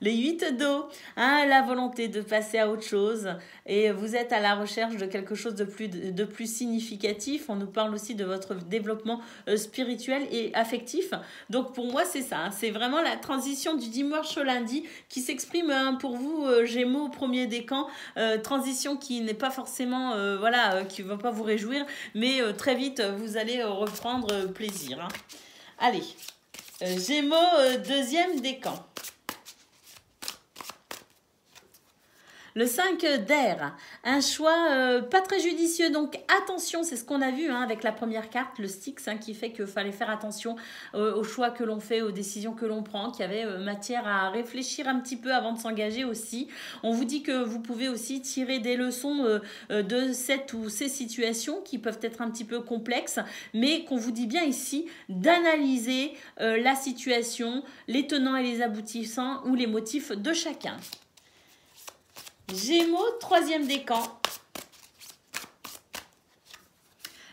Les 8 d'eau, hein, la volonté de passer à autre chose et vous êtes à la recherche de quelque chose de plus significatif. On nous parle aussi de votre développement spirituel et affectif. Donc pour moi c'est ça, hein, c'est vraiment la transition du dimanche au lundi qui s'exprime pour vous Gémeaux au premier décan. Transition qui n'est pas forcément, qui ne va pas vous réjouir, mais très vite vous allez reprendre plaisir. Hein. Allez, Gémeaux deuxième décan. Le 5 d'air, un choix pas très judicieux, donc attention, c'est ce qu'on a vu hein, avec la première carte, le Styx, hein, qui fait qu'il fallait faire attention aux choix que l'on fait, aux décisions que l'on prend, qu'il y avait matière à réfléchir un petit peu avant de s'engager aussi. On vous dit que vous pouvez aussi tirer des leçons de cette ou ces situations qui peuvent être un petit peu complexes, mais qu'on vous dit bien ici d'analyser la situation, les tenants et les aboutissants ou les motifs de chacun. Gémeaux, troisième décan.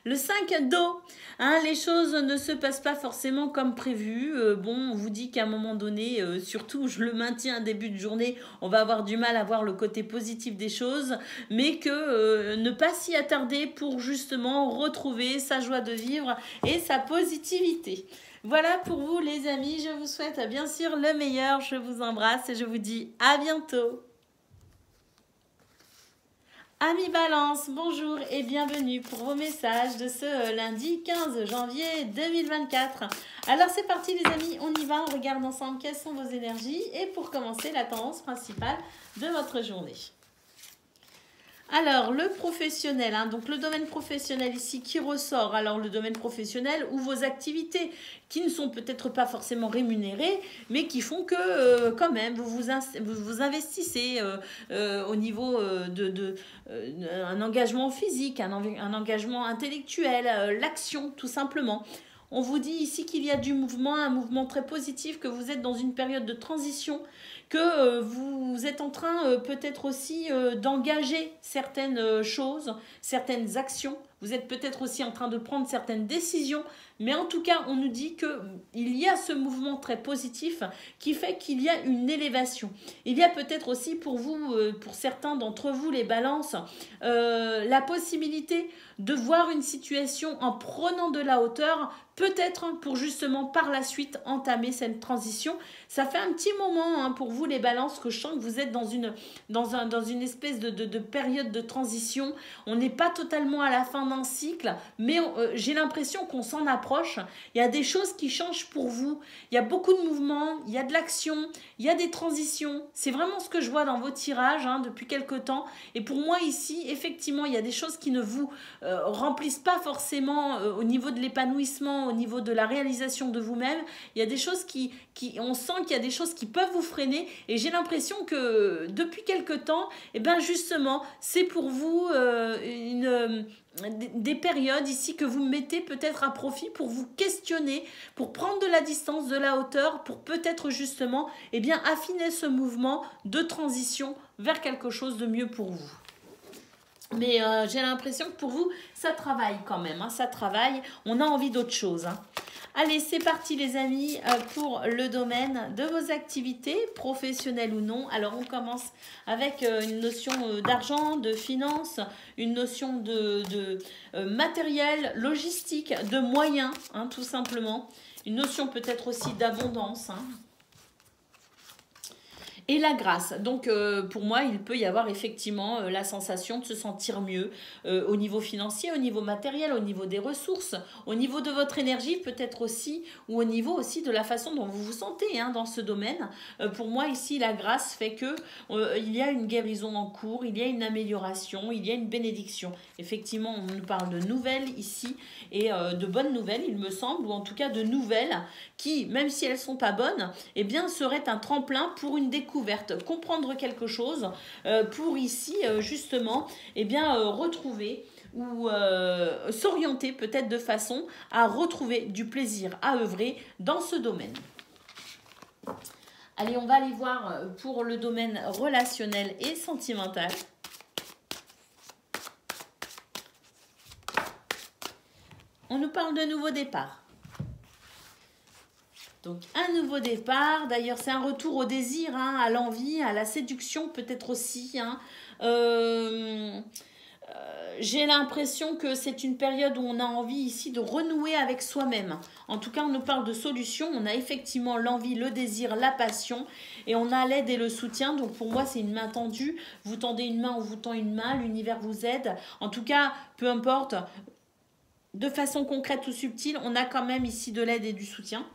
Le 5 d'eau, hein, les choses ne se passent pas forcément comme prévu. On vous dit qu'à un moment donné, surtout, je le maintiens, début de journée, on va avoir du mal à voir le côté positif des choses, mais que ne pas s'y attarder pour justement retrouver sa joie de vivre et sa positivité. Voilà pour vous les amis, je vous souhaite bien sûr le meilleur, je vous embrasse et je vous dis à bientôt. Amis Balance, bonjour et bienvenue pour vos messages de ce lundi 15 janvier 2024. Alors c'est parti les amis, on y va, on regarde ensemble quelles sont vos énergies et pour commencer la tendance principale de votre journée. Alors, le professionnel, hein, donc le domaine professionnel ici qui ressort. Alors, le domaine professionnel ou vos activités qui ne sont peut-être pas forcément rémunérées, mais qui font que quand même, vous investissez au niveau un engagement physique, un engagement intellectuel, l'action tout simplement. On vous dit ici qu'il y a du mouvement, un mouvement très positif, que vous êtes dans une période de transition, que vous êtes en train peut-être aussi d'engager certaines choses, certaines actions. Vous êtes peut-être aussi en train de prendre certaines décisions, mais en tout cas, on nous dit qu'il y a ce mouvement très positif qui fait qu'il y a une élévation. Il y a peut-être aussi pour vous, pour certains d'entre vous, les balances, la possibilité de voir une situation en prenant de la hauteur, peut-être pour justement par la suite entamer cette transition. Ça fait un petit moment hein, pour vous les balances que je sens que vous êtes dans une espèce de période de transition. On n'est pas totalement à la fin d'un cycle, mais j'ai l'impression qu'on s'en approche. Il y a des choses qui changent pour vous. Il y a beaucoup de mouvements, il y a de l'action, il y a des transitions. C'est vraiment ce que je vois dans vos tirages hein, depuis quelques temps. Et pour moi ici, effectivement, il y a des choses qui ne vous remplissent pas forcément au niveau de l'épanouissement, au niveau de la réalisation de vous-même. Il y a des choses on sent qu'il y a des choses qui peuvent vous freiner et j'ai l'impression que depuis quelque temps, eh ben justement, c'est pour vous des périodes ici que vous mettez peut-être à profit pour vous questionner, pour prendre de la distance, de la hauteur, pour peut-être justement eh bien, affiner ce mouvement de transition vers quelque chose de mieux pour vous. Mais j'ai l'impression que pour vous, ça travaille quand même, hein, ça travaille, on a envie d'autre chose. Hein. Allez, c'est parti les amis pour le domaine de vos activités, professionnelles ou non. Alors, on commence avec une notion d'argent, de finance, une notion de matériel, logistique, de moyens, hein, tout simplement. Une notion peut-être aussi d'abondance, hein. Et la grâce. Donc, pour moi, il peut y avoir effectivement la sensation de se sentir mieux au niveau financier, au niveau matériel, au niveau des ressources, au niveau de votre énergie peut-être aussi, ou au niveau aussi de la façon dont vous vous sentez hein, dans ce domaine. Pour moi, ici, la grâce fait que il y a une guérison en cours, il y a une amélioration, il y a une bénédiction. Effectivement, on nous parle de nouvelles ici, et de bonnes nouvelles, il me semble, ou en tout cas de nouvelles qui, même si elles ne sont pas bonnes, eh bien, seraient un tremplin pour une découverte. Comprendre quelque chose pour ici justement eh bien, retrouver ou s'orienter peut-être de façon à retrouver du plaisir à œuvrer dans ce domaine. Allez, on va aller voir pour le domaine relationnel et sentimental. On nous parle de nouveau départ. Donc, un nouveau départ. D'ailleurs, c'est un retour au désir, hein, à l'envie, à la séduction peut-être aussi. Hein. J'ai l'impression que c'est une période où on a envie ici de renouer avec soi-même. En tout cas, on nous parle de solutions. On a effectivement l'envie, le désir, la passion. Et on a l'aide et le soutien. Donc, pour moi, c'est une main tendue. Vous tendez une main, on vous tend une main. L'univers vous aide. En tout cas, peu importe, de façon concrète ou subtile, on a quand même ici de l'aide et du soutien.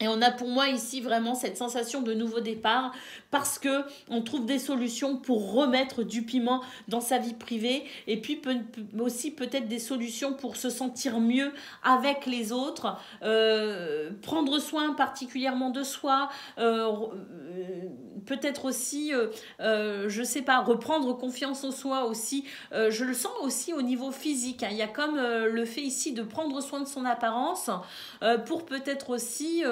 Et on a pour moi ici vraiment cette sensation de nouveau départ parce que on trouve des solutions pour remettre du piment dans sa vie privée et puis aussi peut-être des solutions pour se sentir mieux avec les autres, prendre soin particulièrement de soi, peut-être aussi, je sais pas, reprendre confiance en soi aussi. Je le sens aussi au niveau physique. Hein. Il y a comme le fait ici de prendre soin de son apparence pour peut-être aussi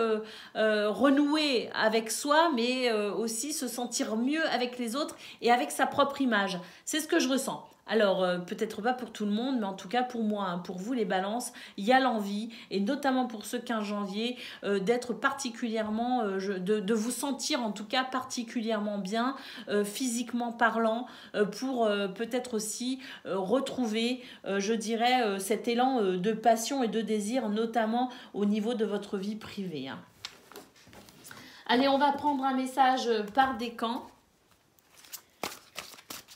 renouer avec soi, mais aussi se sentir mieux avec les autres et avec sa propre image. C'est ce que je ressens. Alors, peut-être pas pour tout le monde, mais en tout cas pour moi, hein, pour vous les balances, il y a l'envie, et notamment pour ce 15 janvier, d'être particulièrement, de vous sentir en tout cas particulièrement bien, physiquement parlant, pour peut-être aussi retrouver, je dirais, cet élan de passion et de désir, notamment au niveau de votre vie privée. Hein. Allez, on va prendre un message par décan.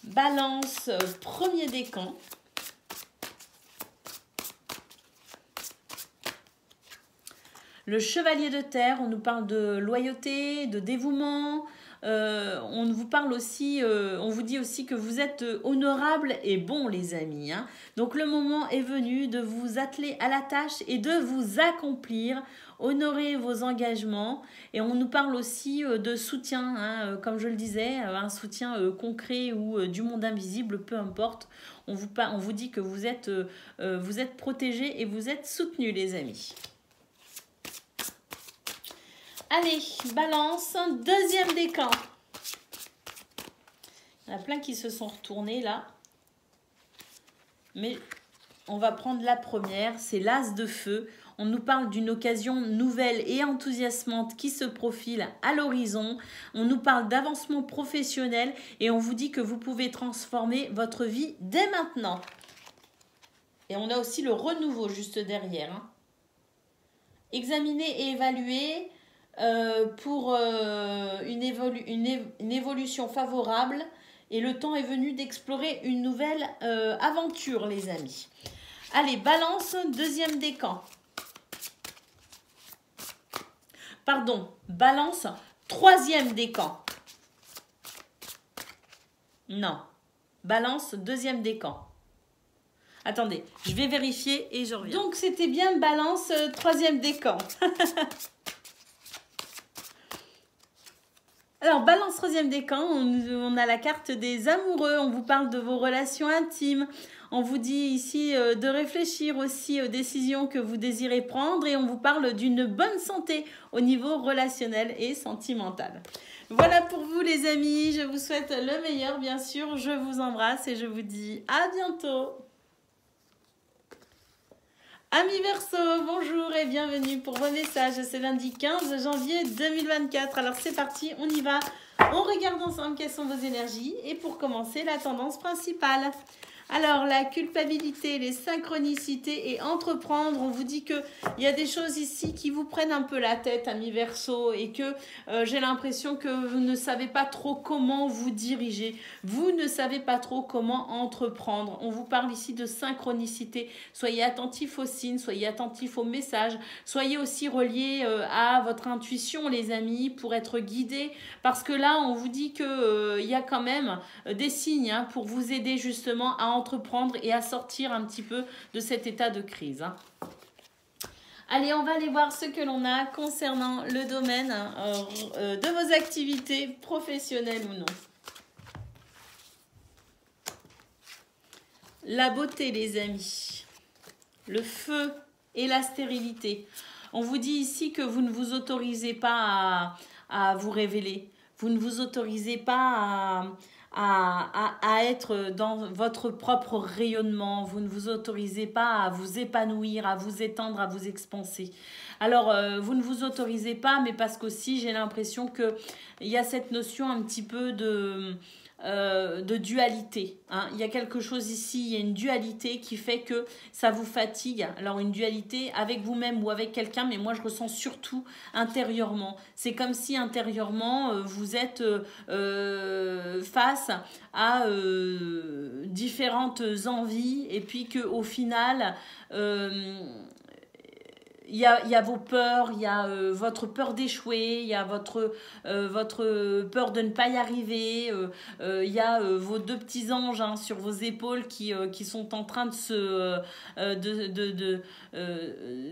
Balance, premier décan. Le chevalier de terre, on nous parle de loyauté, de dévouement. On vous parle aussi, on vous dit aussi que vous êtes honorables et bons les amis. Hein. Donc le moment est venu de vous atteler à la tâche et de vous accomplir. Honorer vos engagements et on nous parle aussi de soutien, hein, comme je le disais, un soutien concret ou du monde invisible, peu importe. On vous dit que vous êtes protégés et vous êtes soutenus les amis. Allez, balance, deuxième décan. Il y en a plein qui se sont retournés là. Mais on va prendre la première, c'est l'as de feu. On nous parle d'une occasion nouvelle et enthousiasmante qui se profile à l'horizon. On nous parle d'avancement professionnel et on vous dit que vous pouvez transformer votre vie dès maintenant. Et on a aussi le renouveau juste derrière. Hein. Examiner et évaluer pour une évolution favorable. Et le temps est venu d'explorer une nouvelle aventure, les amis. Allez, balance, deuxième décan. Pardon, balance, troisième décan. Non, balance, deuxième décan. Attendez, je vais vérifier et je reviens. Donc, c'était bien balance, troisième décan. Alors, balance, troisième décan, on a la carte des amoureux. On vous parle de vos relations intimes. On vous dit ici de réfléchir aussi aux décisions que vous désirez prendre et on vous parle d'une bonne santé au niveau relationnel et sentimental. Voilà pour vous les amis, je vous souhaite le meilleur bien sûr, je vous embrasse et je vous dis à bientôt. Amis Verseau, bonjour et bienvenue pour vos messages. C'est lundi 15 janvier 2024. Alors c'est parti, on y va. On regarde ensemble quelles sont vos énergies. Et pour commencer, la tendance principale. Alors, la culpabilité, les synchronicités et entreprendre, on vous dit qu'il y a des choses ici qui vous prennent un peu la tête, amis Verseau, et que j'ai l'impression que vous ne savez pas trop comment vous diriger. Vous ne savez pas trop comment entreprendre. On vous parle ici de synchronicité. Soyez attentifs aux signes, soyez attentifs aux messages, soyez aussi reliés à votre intuition, les amis, pour être guidés. Parce que là, on vous dit qu'il y a quand même des signes hein, pour vous aider justement à entreprendre et à sortir un petit peu de cet état de crise. Hein. Allez, on va aller voir ce que l'on a concernant le domaine de vos activités professionnelles ou non. La beauté, les amis. Le feu et la stérilité. On vous dit ici que vous ne vous autorisez pas à vous révéler. Vous ne vous autorisez pas à être dans votre propre rayonnement. Vous ne vous autorisez pas à vous épanouir, à vous étendre, à vous expanser. Alors, vous ne vous autorisez pas, mais parce qu'aussi, j'ai l'impression qu'il y a cette notion un petit peu de dualité. Hein. Il y a quelque chose ici, il y a une dualité qui fait que ça vous fatigue. Alors une dualité avec vous-même ou avec quelqu'un, mais moi je ressens surtout intérieurement. C'est comme si intérieurement vous êtes face à différentes envies et puis qu'au final... il y a vos peurs, il y a votre peur d'échouer, il y a votre peur de ne pas y arriver, il y a vos deux petits anges hein, sur vos épaules qui sont en train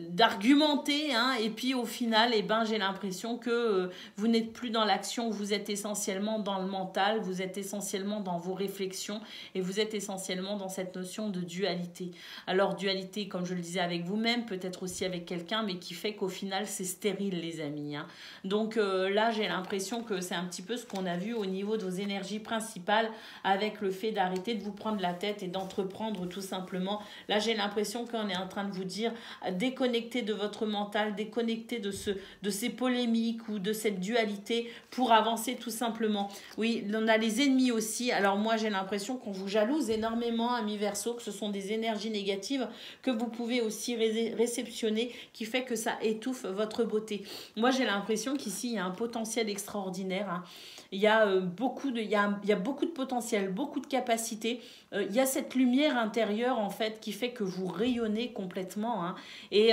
d'argumenter hein, et puis au final eh ben, j'ai l'impression que vous n'êtes plus dans l'action, vous êtes essentiellement dans le mental, vous êtes essentiellement dans vos réflexions et vous êtes essentiellement dans cette notion de dualité. Alors dualité comme je le disais avec vous-même, peut-être aussi avec quelqu'un mais qui fait qu'au final c'est stérile les amis hein. Donc là j'ai l'impression que c'est un petit peu ce qu'on a vu au niveau de vos énergies principales avec le fait d'arrêter de vous prendre la tête et d'entreprendre tout simplement. Là j'ai l'impression qu'on est en train de vous dire déconnectez de votre mental, déconnectez de ces polémiques ou de cette dualité pour avancer tout simplement. Oui, on a les ennemis aussi. Alors moi j'ai l'impression qu'on vous jalouse énormément amis Verseau, que ce sont des énergies négatives que vous pouvez aussi réceptionner qui fait que ça étouffe votre beauté. Moi, j'ai l'impression qu'ici, il y a un potentiel extraordinaire. Hein. Il y a beaucoup de potentiel, beaucoup de capacités. Il y a cette lumière intérieure, en fait, qui fait que vous rayonnez complètement. Hein. Et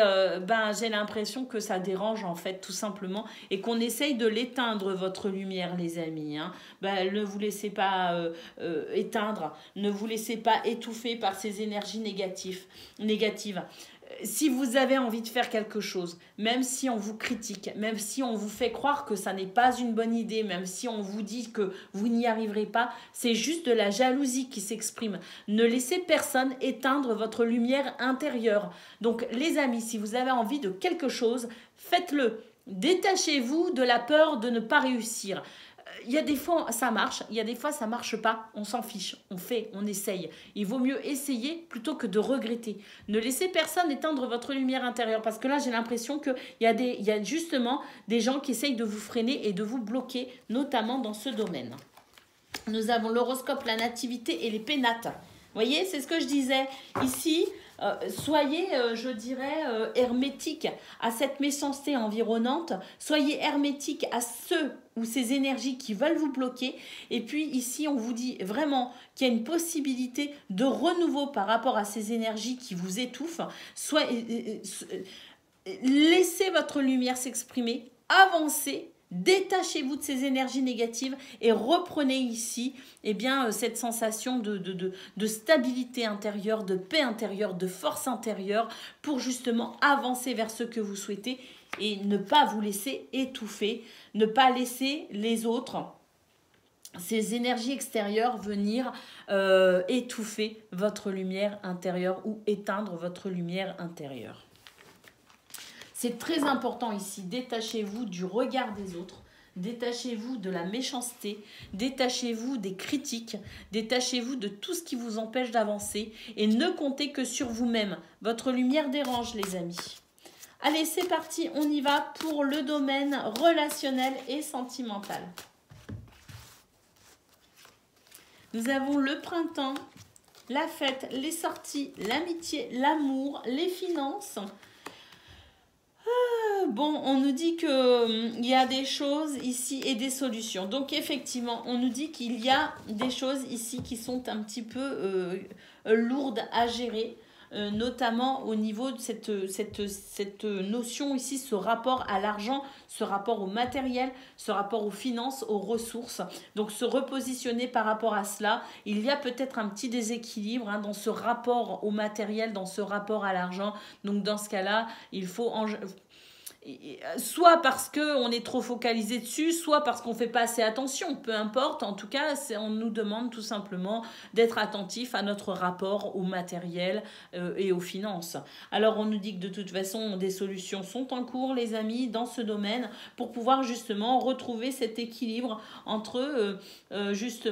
j'ai l'impression que ça dérange, en fait, tout simplement. Et qu'on essaye de l'éteindre, votre lumière, les amis. Hein. Ne vous laissez pas éteindre. Ne vous laissez pas étouffer par ces énergies négatives. Si vous avez envie de faire quelque chose, même si on vous critique, même si on vous fait croire que ça n'est pas une bonne idée, même si on vous dit que vous n'y arriverez pas, c'est juste de la jalousie qui s'exprime. Ne laissez personne éteindre votre lumière intérieure. Donc les amis, si vous avez envie de quelque chose, faites-le. Détachez-vous de la peur de ne pas réussir. Il y a des fois ça marche, il y a des fois ça marche pas, on s'en fiche, on fait, on essaye. Il vaut mieux essayer plutôt que de regretter. Ne laissez personne éteindre votre lumière intérieure parce que là j'ai l'impression qu'il y a justement des gens qui essayent de vous freiner et de vous bloquer, notamment dans ce domaine. Nous avons l'horoscope, la nativité et les pénates. Vous voyez, c'est ce que je disais. Ici, soyez, je dirais, hermétique à cette méchanceté environnante. Soyez hermétique à ceux ou ces énergies qui veulent vous bloquer. Et puis ici, on vous dit vraiment qu'il y a une possibilité de renouveau par rapport à ces énergies qui vous étouffent. Laissez votre lumière s'exprimer, avancez. Détachez-vous de ces énergies négatives et reprenez ici cette sensation de stabilité intérieure, de paix intérieure, de force intérieure pour justement avancer vers ce que vous souhaitez et ne pas vous laisser étouffer, ne pas laisser les autres ces énergies extérieures venir étouffer votre lumière intérieure ou éteindre votre lumière intérieure. C'est très important ici, détachez-vous du regard des autres, détachez-vous de la méchanceté, détachez-vous des critiques, détachez-vous de tout ce qui vous empêche d'avancer et ne comptez que sur vous-même. Votre lumière dérange, les amis. Allez, c'est parti, on y va pour le domaine relationnel et sentimental. Nous avons le printemps, la fête, les sorties, l'amitié, l'amour, les finances. Bon, on nous dit qu'il y a des choses ici et des solutions. Donc, effectivement, on nous dit qu'il y a des choses ici qui sont un petit peu lourdes à gérer. Notamment au niveau de cette notion ici, ce rapport à l'argent, ce rapport au matériel, ce rapport aux finances, aux ressources. Donc se repositionner par rapport à cela. Il y a peut-être un petit déséquilibre dans ce rapport au matériel, dans ce rapport à l'argent. Donc dans ce cas-là, il faut soit parce qu'on est trop focalisé dessus, soit parce qu'on ne fait pas assez attention, peu importe. En tout cas, on nous demande tout simplement d'être attentif à notre rapport au matériel et aux finances. Alors, on nous dit que de toute façon, des solutions sont en cours, les amis, dans ce domaine, pour pouvoir justement retrouver cet équilibre entre ce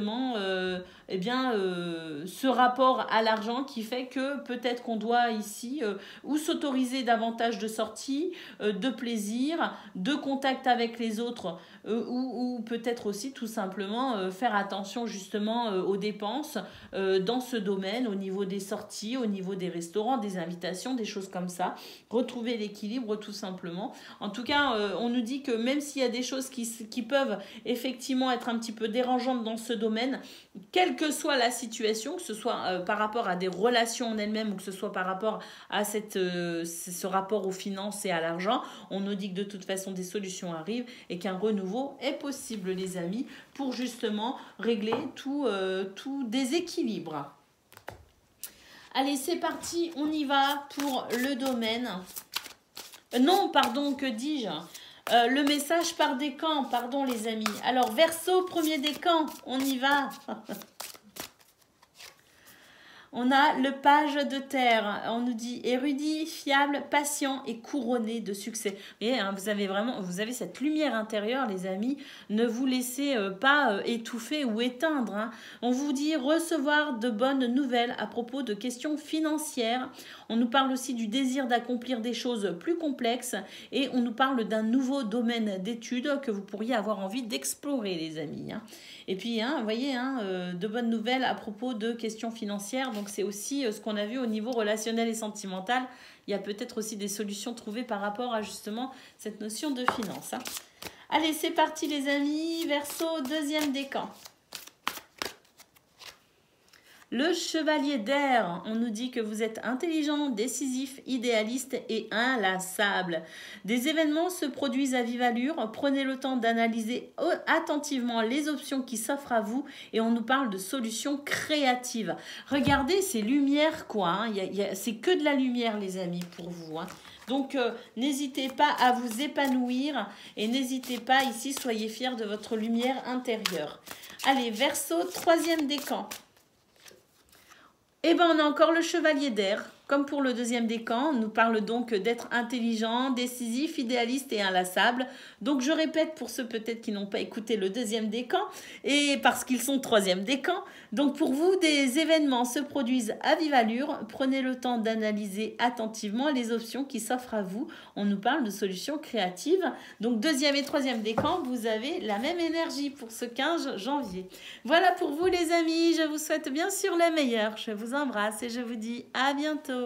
rapport à l'argent qui fait que peut-être qu'on doit ici ou s'autoriser davantage de sorties, de plaisir, de contact avec les autres ou peut-être aussi tout simplement faire attention justement aux dépenses dans ce domaine, au niveau des sorties, au niveau des restaurants, des invitations, des choses comme ça. Retrouver l'équilibre tout simplement. En tout cas, on nous dit que même s'il y a des choses qui peuvent effectivement être un petit peu dérangeantes dans ce domaine, quelle que soit la situation, que ce soit par rapport à des relations en elles-mêmes ou que ce soit par rapport à ce rapport aux finances et à l'argent, on nous dit que de toute façon des solutions arrivent et qu'un renouveau est possible, les amis, pour justement régler tout déséquilibre. Allez, c'est parti, on y va pour le domaine. Non, pardon, que dis-je ? Le message par décan, pardon les amis. Alors, Verseau, premier décan, on y va. On a le page de terre, on nous dit érudit, fiable, patient et couronné de succès. Et vous avez cette lumière intérieure, les amis. Ne vous laissez pas étouffer ou éteindre. On vous dit recevoir de bonnes nouvelles à propos de questions financières. On nous parle aussi du désir d'accomplir des choses plus complexes et on nous parle d'un nouveau domaine d'études que vous pourriez avoir envie d'explorer, les amis. Et puis, vous voyez, de bonnes nouvelles à propos de questions financières. Donc, c'est aussi ce qu'on a vu au niveau relationnel et sentimental. Il y a peut-être aussi des solutions trouvées par rapport à justement cette notion de finance. Allez, c'est parti les amis. Verseau, deuxième décan. Le chevalier d'air, on nous dit que vous êtes intelligent, décisif, idéaliste et inlassable. Des événements se produisent à vive allure. Prenez le temps d'analyser attentivement les options qui s'offrent à vous et on nous parle de solutions créatives. Regardez ces lumières quoi, c'est que de la lumière les amis pour vous. Donc, n'hésitez pas à vous épanouir et n'hésitez pas ici, soyez fiers de votre lumière intérieure. Allez, Verseau, troisième décan. Eh bien, on a encore le chevalier d'air. Comme pour le deuxième décan, on nous parle donc d'être intelligent, décisif, idéaliste et inlassable. Donc, je répète pour ceux peut-être qui n'ont pas écouté le deuxième décan et parce qu'ils sont troisième décan. Donc, pour vous, des événements se produisent à vive allure. Prenez le temps d'analyser attentivement les options qui s'offrent à vous. On nous parle de solutions créatives. Donc, deuxième et troisième décan, vous avez la même énergie pour ce 15 janvier. Voilà pour vous les amis. Je vous souhaite bien sûr le meilleur. Je vous embrasse et je vous dis à bientôt.